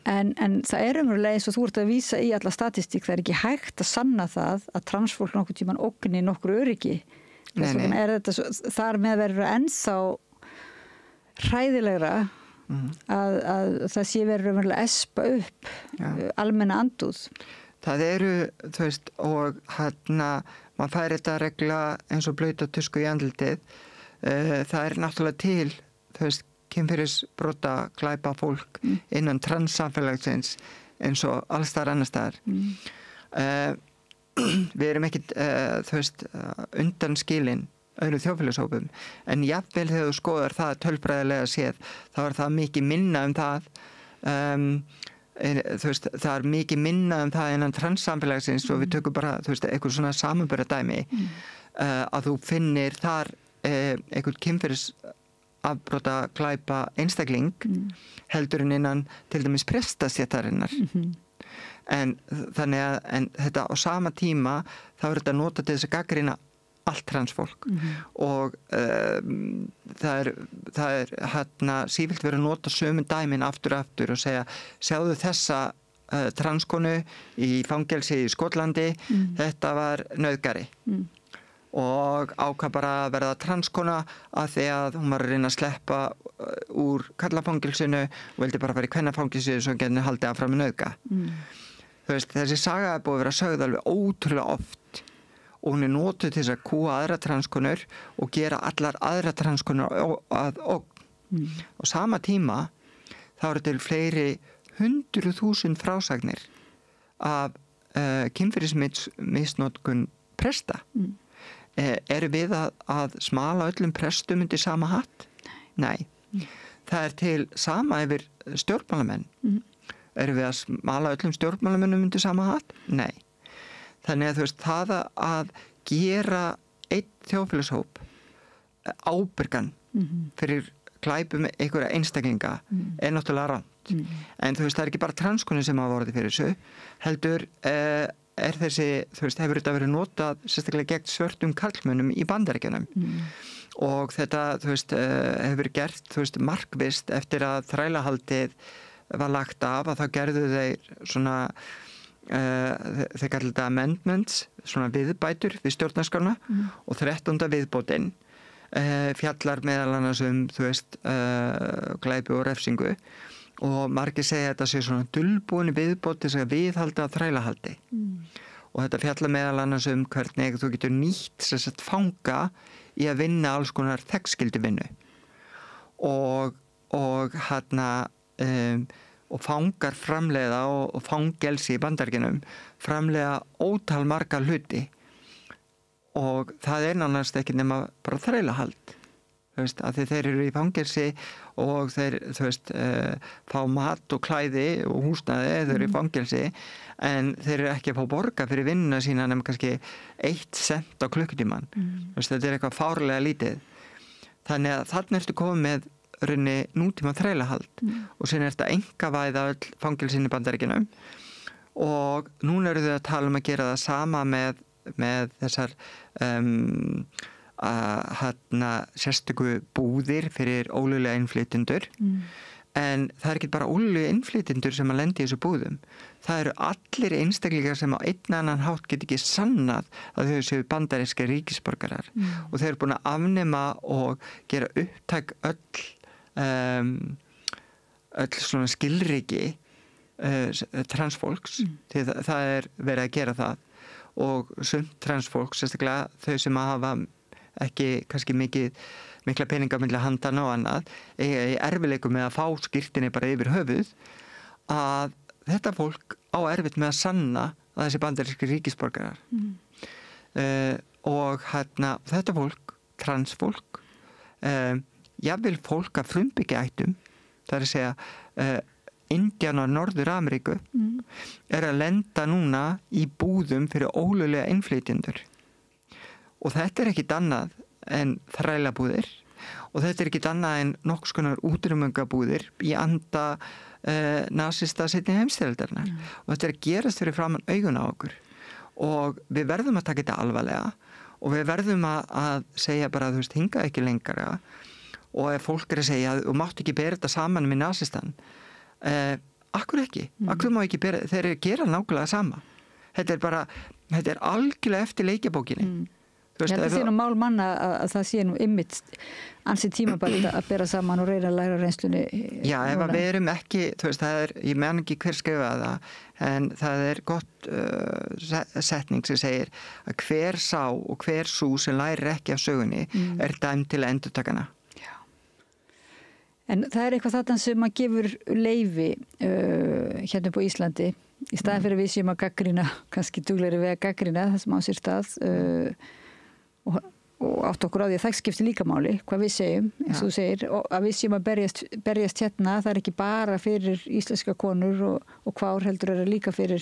En það er umverulega eins og þú ert að vísa í alla statistík, það er ekki hægt að sanna það að transfólk nokkuð tíman ógni nokkru öryggi. Er þetta þar með verður ennþá hræðilegra að það sé verður umverulega espa upp almenna andúð. Það eru, þú veist, og maður fær þetta regla eins og blauta tusku í andlitið. Það er náttúrulega til, þú veist, kynferðisbrota glæpa fólk innan transsamfélagsins eins og alls þar annars staðar. Við erum ekkit, þú veist, undan skilin öðru þjóðfélagshópum, en jafnvel þegar þú skoðar það tölfræðilega séð, þá er það mikið minna það, þú veist, það er mikið minna það innan transsamfélagsins og við tökum bara, þú veist, eitthvað svona samanburðardæmi að þú finnir þar eitthvað kynferðisafbrota glæpa einstakling heldur en innan til dæmis prestastéttarinnar. En þannig að þetta á sama tíma þá er þetta notað til þess að gagnrýna allt transfólk og það er sífellt verið að nota sömu dæmin aftur og aftur og segja, sjáðu þessa transkonu í fangelsi í Skotlandi, þetta var nauðgari og ákvað bara að verða transkona að því að hún var að reyna að sleppa úr karlafangelsinu og vildi bara fara í kvennafangelsinu svo genið haldið áfram með nauðga. Þú veist, þessi saga er búið að vera sögð alveg ótrúlega oft og hún er notuð til þess að kúa aðra transkonur og gera allar aðra transkonur að ógn. Á sama tíma þá eru til fleiri 100.000 frásagnir af kynferðismisnotkun presta. Eru við að smala öllum prestum undir sama hatt? Nei. Það er til sama yfir stjórnmálamenn. Eru við að smala öllum stjórnmálamennum undir sama hatt? Nei. Þannig að þú veist, það að gera einn þjóðfélagshóp ábyrgan fyrir glæpum einhverja einstaklinga er náttúrulega rangt. En þú veist, það er ekki bara transkonu sem hafa orðið fyrir þessu, heldur er þessi, þú veist, hefur þetta verið notað sérstaklega gegn svörtum karlmönnum í Bandaríkjunum. Og þetta, þú veist, hefur gert, þú veist, markvisst eftir að þrælahaldið var lagt af að þá gerðu þeir svona þeir kallar þetta amendments, svona viðbætur við stjórnarskrána og 13. viðbótin fjallar meðal annars þú veist, glæpi og refsingu og margir segja að þetta sé svona dulbúin viðbót til þess að viðhalda á þrælahaldi og þetta fjallar meðal annars hvernig þú getur nýtt sem sagt fanga í að vinna alls konar þegnskyldu vinnu og fangar framleiða og fangelsi í Bandaríkjunum framleiða ótal marga hluti og það nánast ekki nema bara þrælahald að þeir eru í fangelsi og þeir fá mat og klæði og húsnæði þeir eru í fangelsi en þeir eru ekki að fá borga fyrir vinnuna sína nema kannski 1 cent á klukkutíman þetta eitthvað fárlega lítið þannig að þarna ertu komið með raunni nútíma þrælahald og síðan er þetta einkavæða öll fangelsin í Bandaríkjunum og núna eru þau að tala að gera það sama með þessar sérstöku búðir fyrir ólöglega innflytjendur en það ekki bara ólöglega innflytjendur sem að lendi í þessu búðum það eru allir einstaklingar sem á einn annan hátt get ekki sannað að þau séu bandarískir ríkisborgarar og þeir eru búin að afnema og gera upptæk öll svona skilríki transfólks því það er verið að gera það og sumt transfólks, sérstaklega þau sem að hafa ekki kannski mikla peninga milli handana og annað í erfiðleikum með að fá skírteini bara yfir höfuð að þetta fólk á erfitt með að sanna að þessi bandarískir ríkisborgarar og þetta fólk, transfólk jafnvel fólk af frumbyggjaættum það er að segja Indíán og Norður-Ameríku er að lenda núna í búðum fyrir ólöglega innflytjendur og þetta er ekkit annað en þrælabúðir og þetta er ekkit annað en nokkurs konar útrýmingabúðir í anda nasista seinni heimsstyrjaldarinnar og þetta er að gerast fyrir framan augun á okkur og við verðum að taka þetta alvarlega og við verðum að segja bara þú veist hingað ekki lengra og ef fólk er að segja þú mátt ekki bera þetta saman með nasistan akkur ekki, akkur má ekki bera þeir gera nákvæmlega sama þetta er algjörlega eftir leikjabókinni Þetta sé nú mál manna að það sé nú ymmit ansið tímabært að bera saman og reyna að læra reynslunni Já, ef að við erum ekki það er, ég menn ekki hver skrifaði það en það er gott setning sem segir að hver sá og hver sú sem lærir ekki af sögunni er dæmd til endurtakana En það er eitthvað þarna sem að gefur leyfi hérna upp á Íslandi í staðan fyrir við séum að gaggrina kannski duglegri við að gaggrina það sem á sér stað og átt okkur á því að það skiptir líka máli hvað við segjum, eins og þú segir og að við séum að berjast hérna það er ekki bara fyrir íslenska konur og hvár heldur er líka fyrir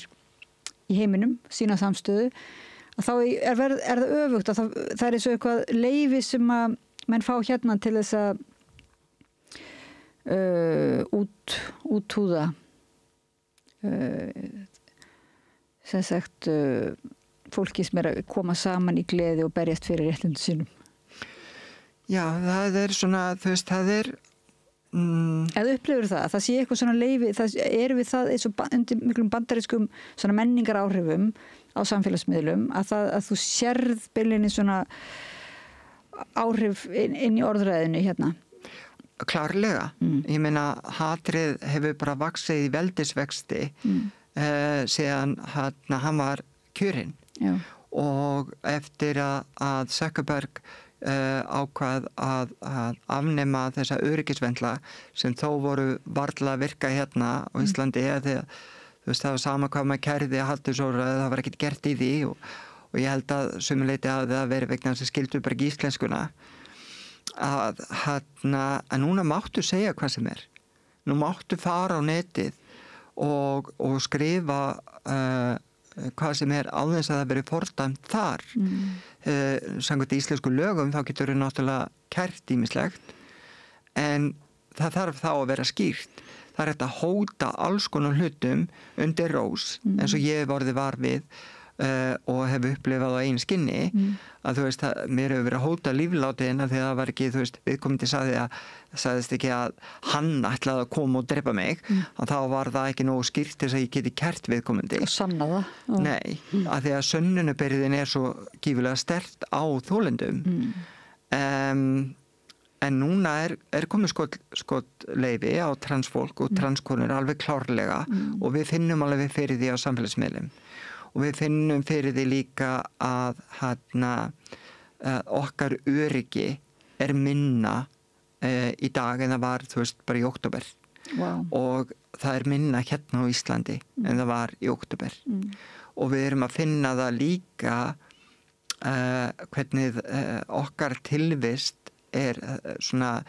í heiminum, sína samstöðu að þá er það öfugt að það er eins og eitthvað leyfi sem að menn fá hérna til þess að úthúða sem sagt fólki sem er að koma saman í gleði og berjast fyrir réttindum sínum Já, það er svona þú veist, það er Eða upplifur það sé eitthvað svona leyfi erum við það eins og undir miklum bandarískum svona menningar áhrifum á samfélagsmiðlum að þú sérð beilinni svona áhrif inn í orðræðinu hérna Klárlega. Ég meina hatrið hefur bara vaxið í veldisvexti síðan hann var kjörinn og eftir að Zuckerberg ákvað að afnema þessa öryggisventla sem þó voru varla að virka hérna á Íslandi þegar þú veist það var sama hvað maður kærði að hatursorða það var ekkert gert í því og ég held að sumuleyti að það veri vegna þess að skildu bara ekki íslenskuna að núna máttu segja hvað sem er nú máttu fara á netið og skrifa hvað sem er áðins að það veri fordæmt þar samkvæmt íslensku lögum þá getur þau náttúrulega kært ýmislegt en það þarf þá að vera skýrt það er hægt að hóta alls konar hlutum undir rós eins og ég hef orðið var við og hef upplifað á einu skinni að þú veist, mér hefur verið að hóta líflátiðina því að það var ekki, þú veist, viðkomandi sagðist ekki að hann ætlaði að koma og drepa mig að þá var það ekki nógu skýrt þess að ég geti kært viðkomandi og sanna það Nei, að því að sönnunarbyrðin er svo gífulega sterkt á þolendum en núna komið skotleyfi á transfólk og transkonur alveg klárlega og við finnum alveg fyrir því á samfélagsmiðlum og við finnum fyrir því líka að okkar öryggi minna í dag en það var, þú veist, bara í október. Wow. Og það minna hérna á Íslandi en það var í október. Og við erum að finna það líka hvernig okkar tilvist svona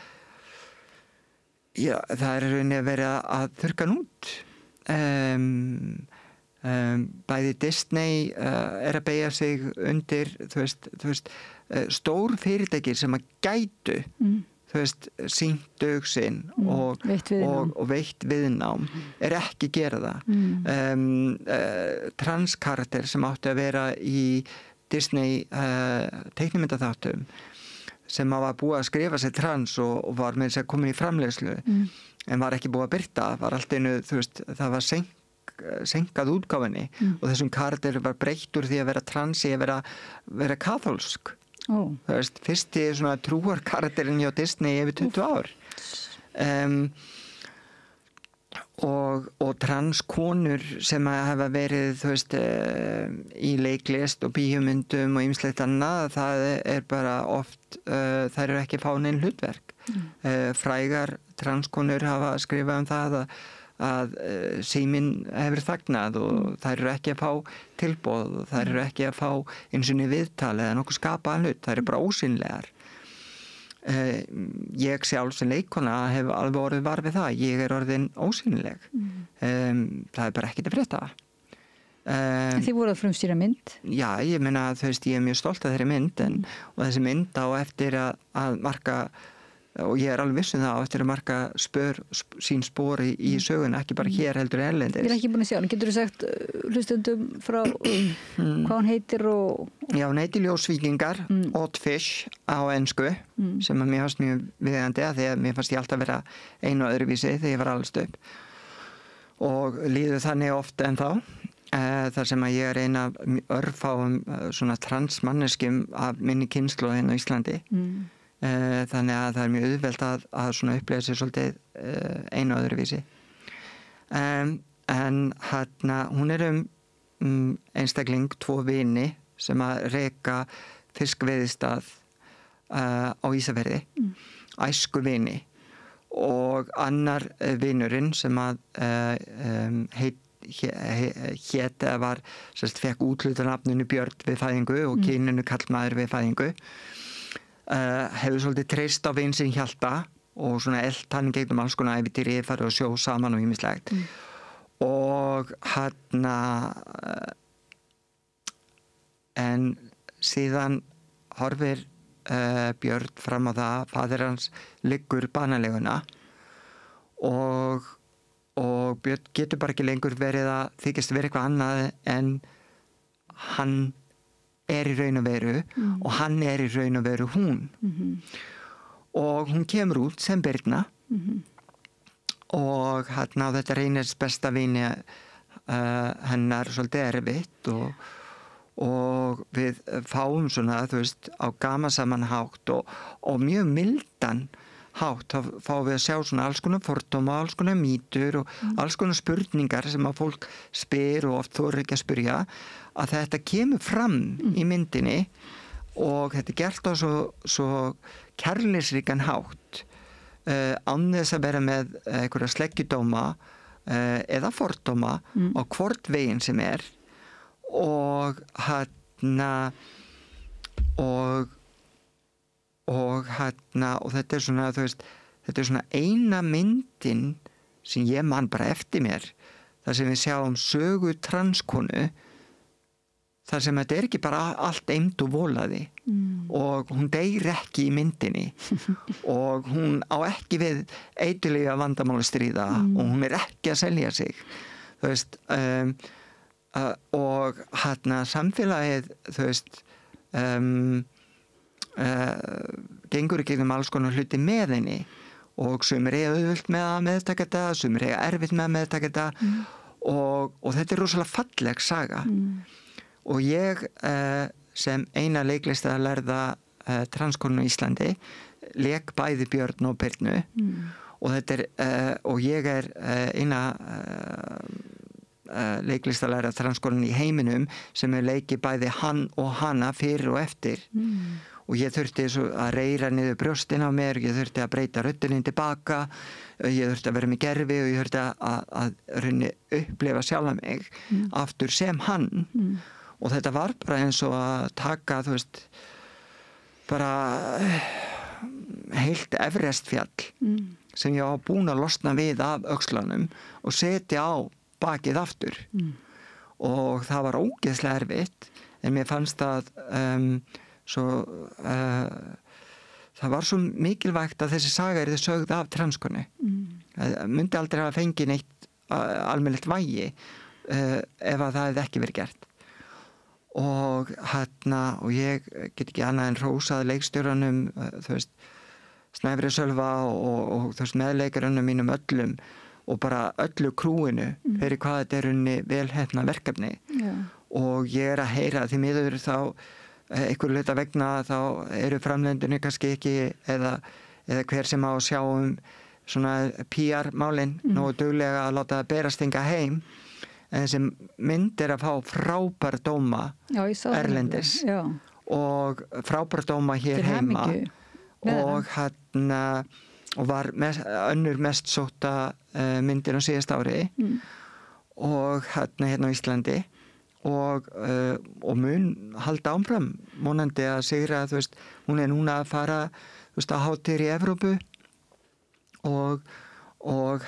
já, það rauninni að vera að þurrka út bæði Disney að beygja sig undir þú veist stór fyrirtæki sem að gætu þú veist, sýnt dug sinn og veitt viðnám ekki gera það transkarakter sem átti að vera í Disney teiknimyndaþáttum sem var búið að skrifa sér trans og var með þess að komin í framleiðslu en var ekki búið að birta, var allt einu, þú veist, það var senkað útgáfinni og þessum karakter var breytt úr því að vera trans í að vera kaþólsk. Þú veist, fyrsti svona trúarkarakterinn hjá Disney yfir 20 ár. Og transkonur sem hafa verið, þú veist, í leiklist og bíómyndum og ýmislegt annað, það bara oft, þær eru ekki fá nein hlutverk. Frægar transkonur hafa skrifað það að síminn hefur þagnað og þær eru ekki að fá tilboð og þær eru ekki að fá eins og viðtal eða nokkuð skapaðan hlut, þær eru bara ósýnilegar. Ég sjálf sem leikona hef alveg orðið var við það, ég orðin ósýnileg. Það bara ekkert að frétta. Þið voru að frumstýra mynd? Já, ég meina, þú veist, ég mjög stolt af þeirri mynd og þessi mynd á eftir að marka og ég alveg viss það á eftir að marka sín spor í söguna, ekki bara hér heldur erlendis. Ég ekki búin að sjá hann, getur þú sagt hlustendum frá hvað hann heitir og... Já, hann heitir Ljósvíkingar, Odd Fish á ensku, sem að mér fannst mjög viðeigandi að því að mér fannst ég alltaf vera einu og öðruvísi þegar ég var alveg upp. Og líður þannig oft ennþá, þar sem að ég eina örfáum svona transmanneskjum af minni kynslóð hérna á Íslandi. Þannig að það mjög auðvelt að svona upplega sér svolítið einu og öðruvísi en hún einstakling, 2 vini sem að reka fiskveiðistað á Ísafirði æsku vini og annar vinurinn sem að hét var fekk útlutanafninu Björn við fæðingu og kyninu kallmaður við fæðingu hefur svolítið treyst á vin sinn Hjalta og svona elt hann gegnum alls konar ævintýri, farið á sjó saman og ýmislegt og en síðan horfir Björn fram á það faðir hans liggur banaleguna og Björn getur bara ekki lengur verið að þykjast vera eitthvað annað en hann í raun og veru og hann í raun og veru hún og hún kemur út sem Birna og á þetta reynist besta vini hennar svolítið erfitt og við fáum svona, þú veist, á gamasaman hátt og mjög mildan hátt, þá fáum við að sjá svona alls konar fordóma, alls konar mýtur og alls konar spurningar sem að fólk spyr og oft þorir ekki að spyrja að þetta kemur fram í myndinni og þetta gert á svo kærleysríkan hátt án þess að vera með einhverja sleggjudóma eða fordóma á hvort veginn sem og og þetta svona, þú veist, þetta svona eina myndin sem ég man bara eftir mér þar sem við sjáum sögu transkonu þar sem þetta ekki bara allt eimd og volaði og hún deyr ekki í myndinni og hún á ekki við eiturlega vandamál að stríða og hún ekki að selja sig, þú veist og samfélagið, þú veist gengur ekki um alls konar hluti með henni og sumir auðvelt með að meðtaka þetta, sumir erfitt með að meðtaka þetta og þetta rosalega falleg saga og ég sem eina leiklistarlærða transkonu í Íslandi lék bæði Björn og Birnu og og ég eina leiklistalæra transkonun í heiminum sem leikið bæði hann og hana fyrir og eftir og ég þurfti að reyra niður brjóstin á mér, ég þurfti að breyta röddinni tilbaka, ég þurfti að vera með gervi og ég þurfti að upplifa sjálfa mig aftur sem hann og þetta var bara eins og að taka, þú veist, bara heilt Everestfjall sem ég var búin að losna við af öxlanum og setja á bakið aftur og það var ógeðslega erfitt en mér fannst það það var svo mikilvægt að þessi saga yrði sögð af transkonu það myndi aldrei hafa fengið neitt almennilegt vægi ef að það hefði ekki verið gert og og ég get ekki annað en hrósað leikstjóranum þú veist Snæfri Sölva og þú veist meðleikarunum mínum öllum og bara öllu krúinu fyrir hvað þetta unni velheppna verkefni og ég að heyra því miður þá einhver hluta vegna þá eru framleiðendurnir kannski ekki eða hver sem á að sjá svona PR-málin nógu duglega að láta það berast hingað heim en þessi mynd að fá frábær dóma erlendis og frábær dóma hér heima og og var önnur mest sótta myndin á síðasta ári og hérna á Íslandi og mun halda áfram vonandi að sigra, þú veist, hún núna að fara, þú veist, á hátíðir í Evrópu og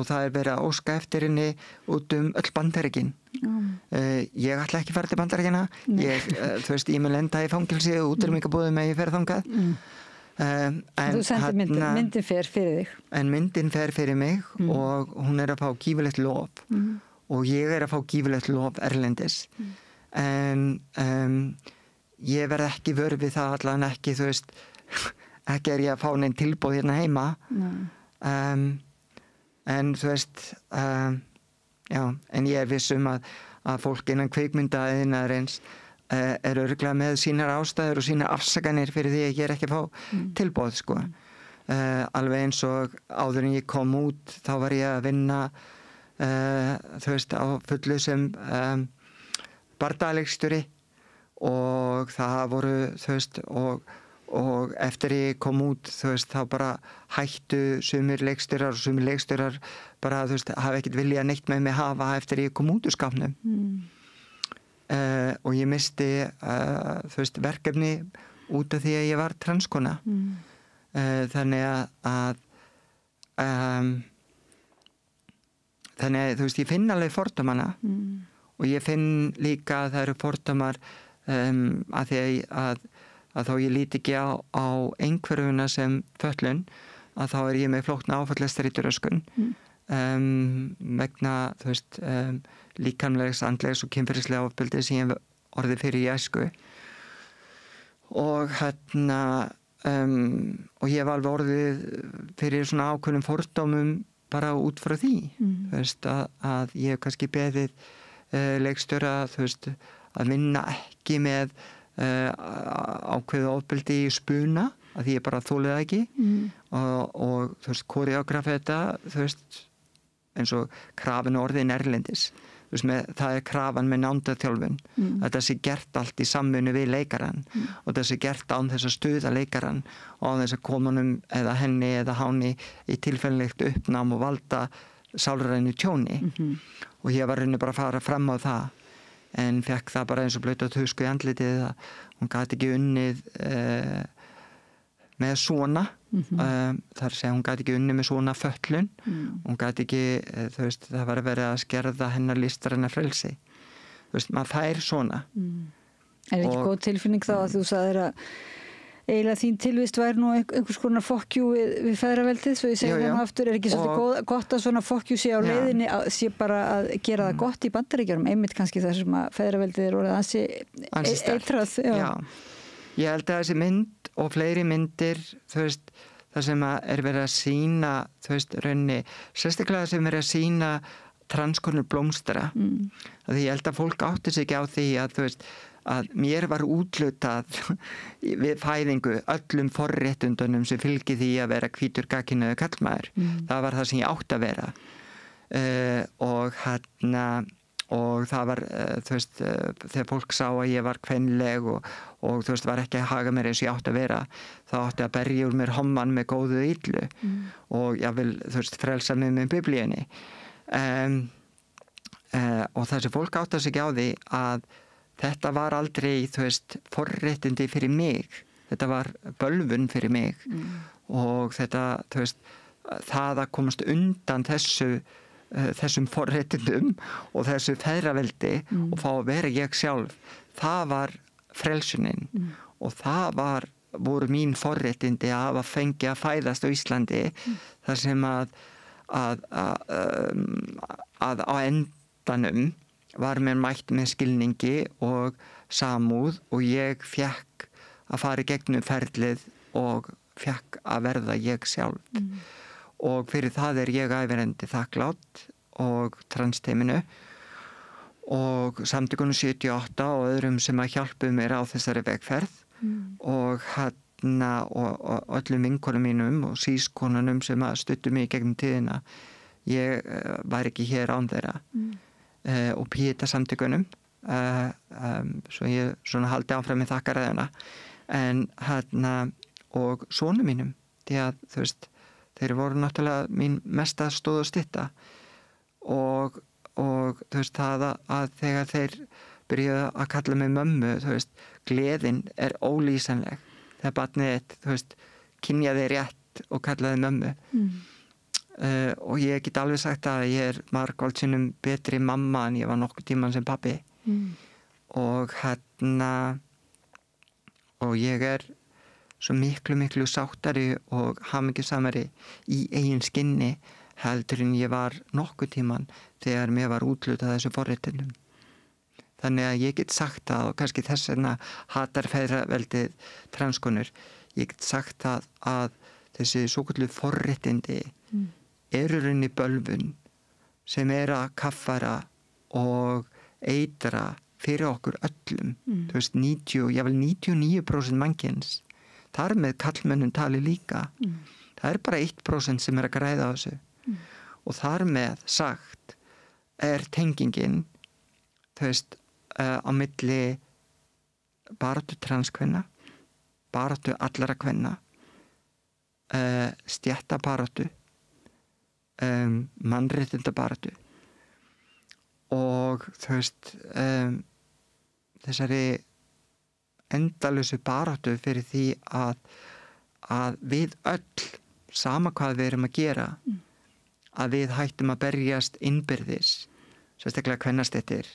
það verið að óska eftir henni út öll Bandaríkin ég ætla ekki að fara til Bandaríkina þú veist, ég mun lenda í fangelsi og útrýmingabúðum ef ég fer þangað en þú sendir myndin fer fyrir þig en myndin fer fyrir mig og hún að fá gífurlegt lof og ég að fá gífurlegt lof erlendis en ég verð ekki vör við það allan ekki, þú veist ekki ég að fá neinn tilboð hérna heima en þú veist já, en ég viss að fólk innan kvikmyndaiðnaðarins örugglega með sínar ástæður og sínar afsakanir fyrir því að ég ekki að fá tilboð sko alveg eins og áður en ég kom út þá var ég að vinna þú veist á fullu sem bardagaleikstjóri og það voru þú veist og eftir ég kom út þú veist þá bara hættu sumir leikstjórar og sumir leikstjórar bara þú veist hafa ekkert viljað neitt með mig hafa eftir ég kom út úr skápnum og ég misti þú veist verkefni út af því að ég var transkona þannig að þú veist ég finn alveg fordómana og ég finn líka að það eru fordómar að því að þó ég líti ekki á einhverfuna sem föllun að þá ég með flókna áfallastreituröskun vegna þú veist líkamlegs, andlegs og kynferðislega ofbeldi sem ég orðið fyrir í æsku og og ég hef alveg orðið fyrir svona ákveðnum fordómum bara út frá því þú veist að ég hef kannski beðið leikstjóra þú veist að vinna ekki með ákveðu ofbeldi í spuna að því ég bara þólið það ekki og þú veist koreografi þetta þú veist eins og krafin orðin erlendis þú veist það krafan með nándaþjálfun að það sé gert allt í samvinnu við leikarann og það sé gert án þess að stuða leikarann og án þess að koma honum eða henni eða háni í tilfellilegt uppnám og valda sálrænu tjóni og ég var rauninni bara að fara fram á það en fekk það bara eins og blauta tusku í andlitið að hún gat ekki unnið með svona þar segja hún gat ekki unnið með svona föllun hún gat ekki, þú veist það var að vera að skerða hennar listræna frelsi þú veist, maður fær svona Er ekki góð tilfinning þá að þú sagðir að eiginlega þín tilvist væri nú einhvers konar fokkjú við feðraveldið, svo ég segi það aftur, er ekki svolítið gott að svona fokkjú sé á leiðinni, sé bara að gera það gott í Bandaríkjunum, einmitt kannski þar sem að feðraveldið er orðið ansi eitrað. Já, ég held að þessi mynd og fleiri myndir, þú veist, það sem er verið að sýna, þú veist, raunni, sérstaklega sem er verið að sýna transkonur blómstra. Því ég held að fólk átti sig ekki á því að, þú veist, að mér var útlutað við fæðingu öllum forréttundunum sem fylgir því að vera hvítur gagnkynhneigður karlmaður. Það var það sem ég átti að vera. Og það var, þú veist, þegar fólk sá að ég var kvenleg og þú veist, var ekki að haga mér eins og ég átti að vera, þá átti að berja úr mér homman með góðu og illu og ég vil, þú veist, frelsa mig með biblíunni. Og þessi fólk átti sig á því að þetta var aldrei, þú veist, forréttindi fyrir mig. Þetta var bölvun fyrir mig og þetta, þú veist, það að komast undan þessum forréttindum og þessu feðraveldi og fá að vera ég sjálf, það var frelsunin og það voru mín forréttindi að hafa fengið að fæðast á Íslandi þar sem að á endanum var mér mætt með skilningi og samúð og ég fekk að fara í gegnum ferlið og fekk að verða ég sjálf. Og fyrir það ég ævirendi þakklátt og transteiminu og samtökunum 78 og öðrum sem að hjálpuðu mér á þessari vegferð og og öllum vinkonum mínum og sískonunum sem að stuttu mig í gegnum tíðina. Ég var ekki hér án þeirra og Píeta samtökunum svo ég svona haldi áfram með þakkaræðuna en og sonum mínum því að þú veist þeir voru náttúrulega mín mesta stóð og stytta og þú veist það að þegar þeir byrjuðu að kalla mig mömmu, þú veist, gleðin ólýsanleg. Þegar barnið þú veist, kynjaði rétt og kallaði mömmu. Og ég get alveg sagt að ég margfaldsinnum betri mamma en ég var nokkuð tíman sem pabbi. Og og ég svo miklu sáttari og hamingjusamari í eigin skinni heldur en ég var nokkuð tíman þegar mér var útlutað þessu forréttindum. Þannig að ég get sagt það og kannski þess vegna hatar feðraveldið transkonur. Ég get sagt það að þessi svokölluðu forréttindi eru rauninni bölvun sem að kaffara og eitra fyrir okkur öllum. Þú veist, 99% mannkyns. Þar með karlmönnum tali líka. Það bara 1% sem að græða á þessu. Og þar með sagt tengingin, þú veist, á milli baráttu transkvenna, baráttu allara kvenna, stéttabaráttu, mannréttindabaráttu og þú veist þessari endalausu baráttu fyrir því að við öll, sama hvað við erum að gera, að við hættum að berjast innbyrðis, sérstaklega kvennastéttir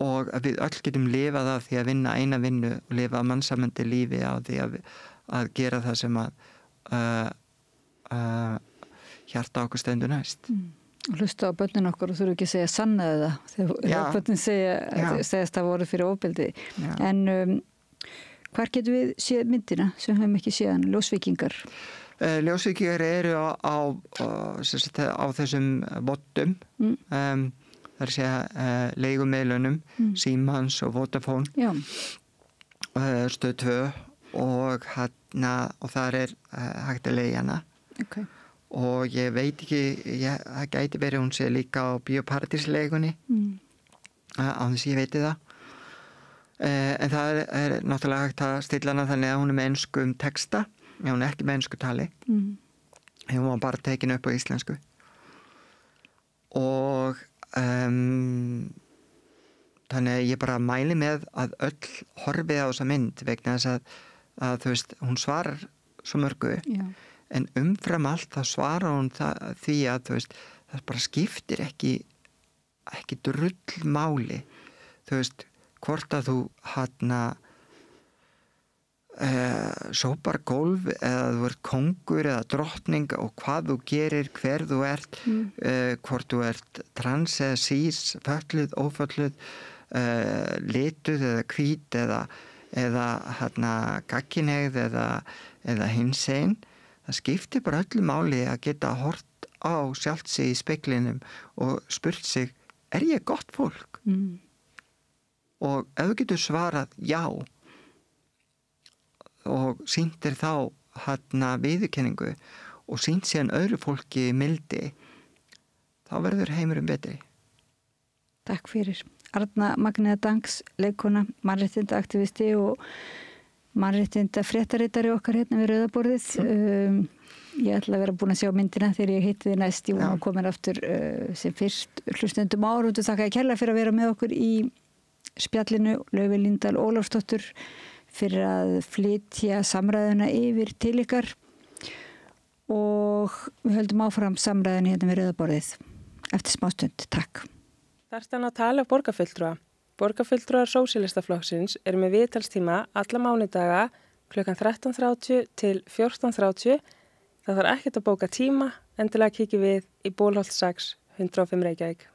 og að við öll getum lifað af því að vinna eina vinnu og lifa mannsæmandi lífi á því að gera það sem hjarta okkur stendur næst. Hlusta á börnin okkur og þurfu ekki að segja sannaði það þegar börnin segast að voru fyrir ofbeldi. En hvar getum við séð myndina sem höfum ekki séðan, Ljósvíkingar? Ljósvíkingar eru á þessum bottum það segja leigumiðlunum Símans og Vodafone Stöð 2 og þar hægt að leigja hana. Okay. Og ég veit ekki, það gæti verið hún sé líka á Bíóparadísleigunni á þess ég veiti það. En það náttúrulega hægt að stilla hana þannig að hún með enskum texta, hún ekki með ensku tali. Hún var bara tekin upp á íslensku. Og þannig að ég bara mæli með að öll horfið á þessa mynd vegna þess að þú veist, hún svarar svo mörgu. En umfram allt þá svarar hún því að þú veist, það bara skiptir ekki drull máli. Þú veist, hvort að þú sópar gólf eða þú ert kóngur eða drottning og hvað þú gerir, hver þú ert, hvort þú ert trans eða sís, fötluð, ófötluð, lituð eða hvít eða gagnkynhneigð eða hinsegin. Það skiptir bara öllu máli að geta hort á sjálft sig í speglinum og spurt sig, ég gott fólk? og ef þú getur svarað já og sýndir þá viðurkenningu og sýnt síðan öðru fólki mildi, þá verður heimurinn betri. Takk fyrir. Arna Magnea Dangs, leikkona, mannréttindaaktivisti og mannréttindafréttaritari okkar hérna við rauðaborðið. Ég ætla að vera búin að sjá myndina þegar ég hitti þið næst. Ég var komin aftur sem fyrst hlustendum ára og þakka ég kærlega fyrir að vera með okkur í spjallinu. Laufey Líndal Ólafsdóttur fyrir að flytja samræðuna yfir til ykkar og við höldum áfram samræðinu hérna við rauðaborðið eftir smástund. Takk. Þarstan að tala borgarfulltrúa. Borgarfulltrúar Sósíalistaflokksins eru með viðtalstíma alla mánudaga klukkan 13:30 til 14:30. Það þarf ekkert að bóka tíma, endilega kíkjum við í Bólholt 6, 105 Reykjavík.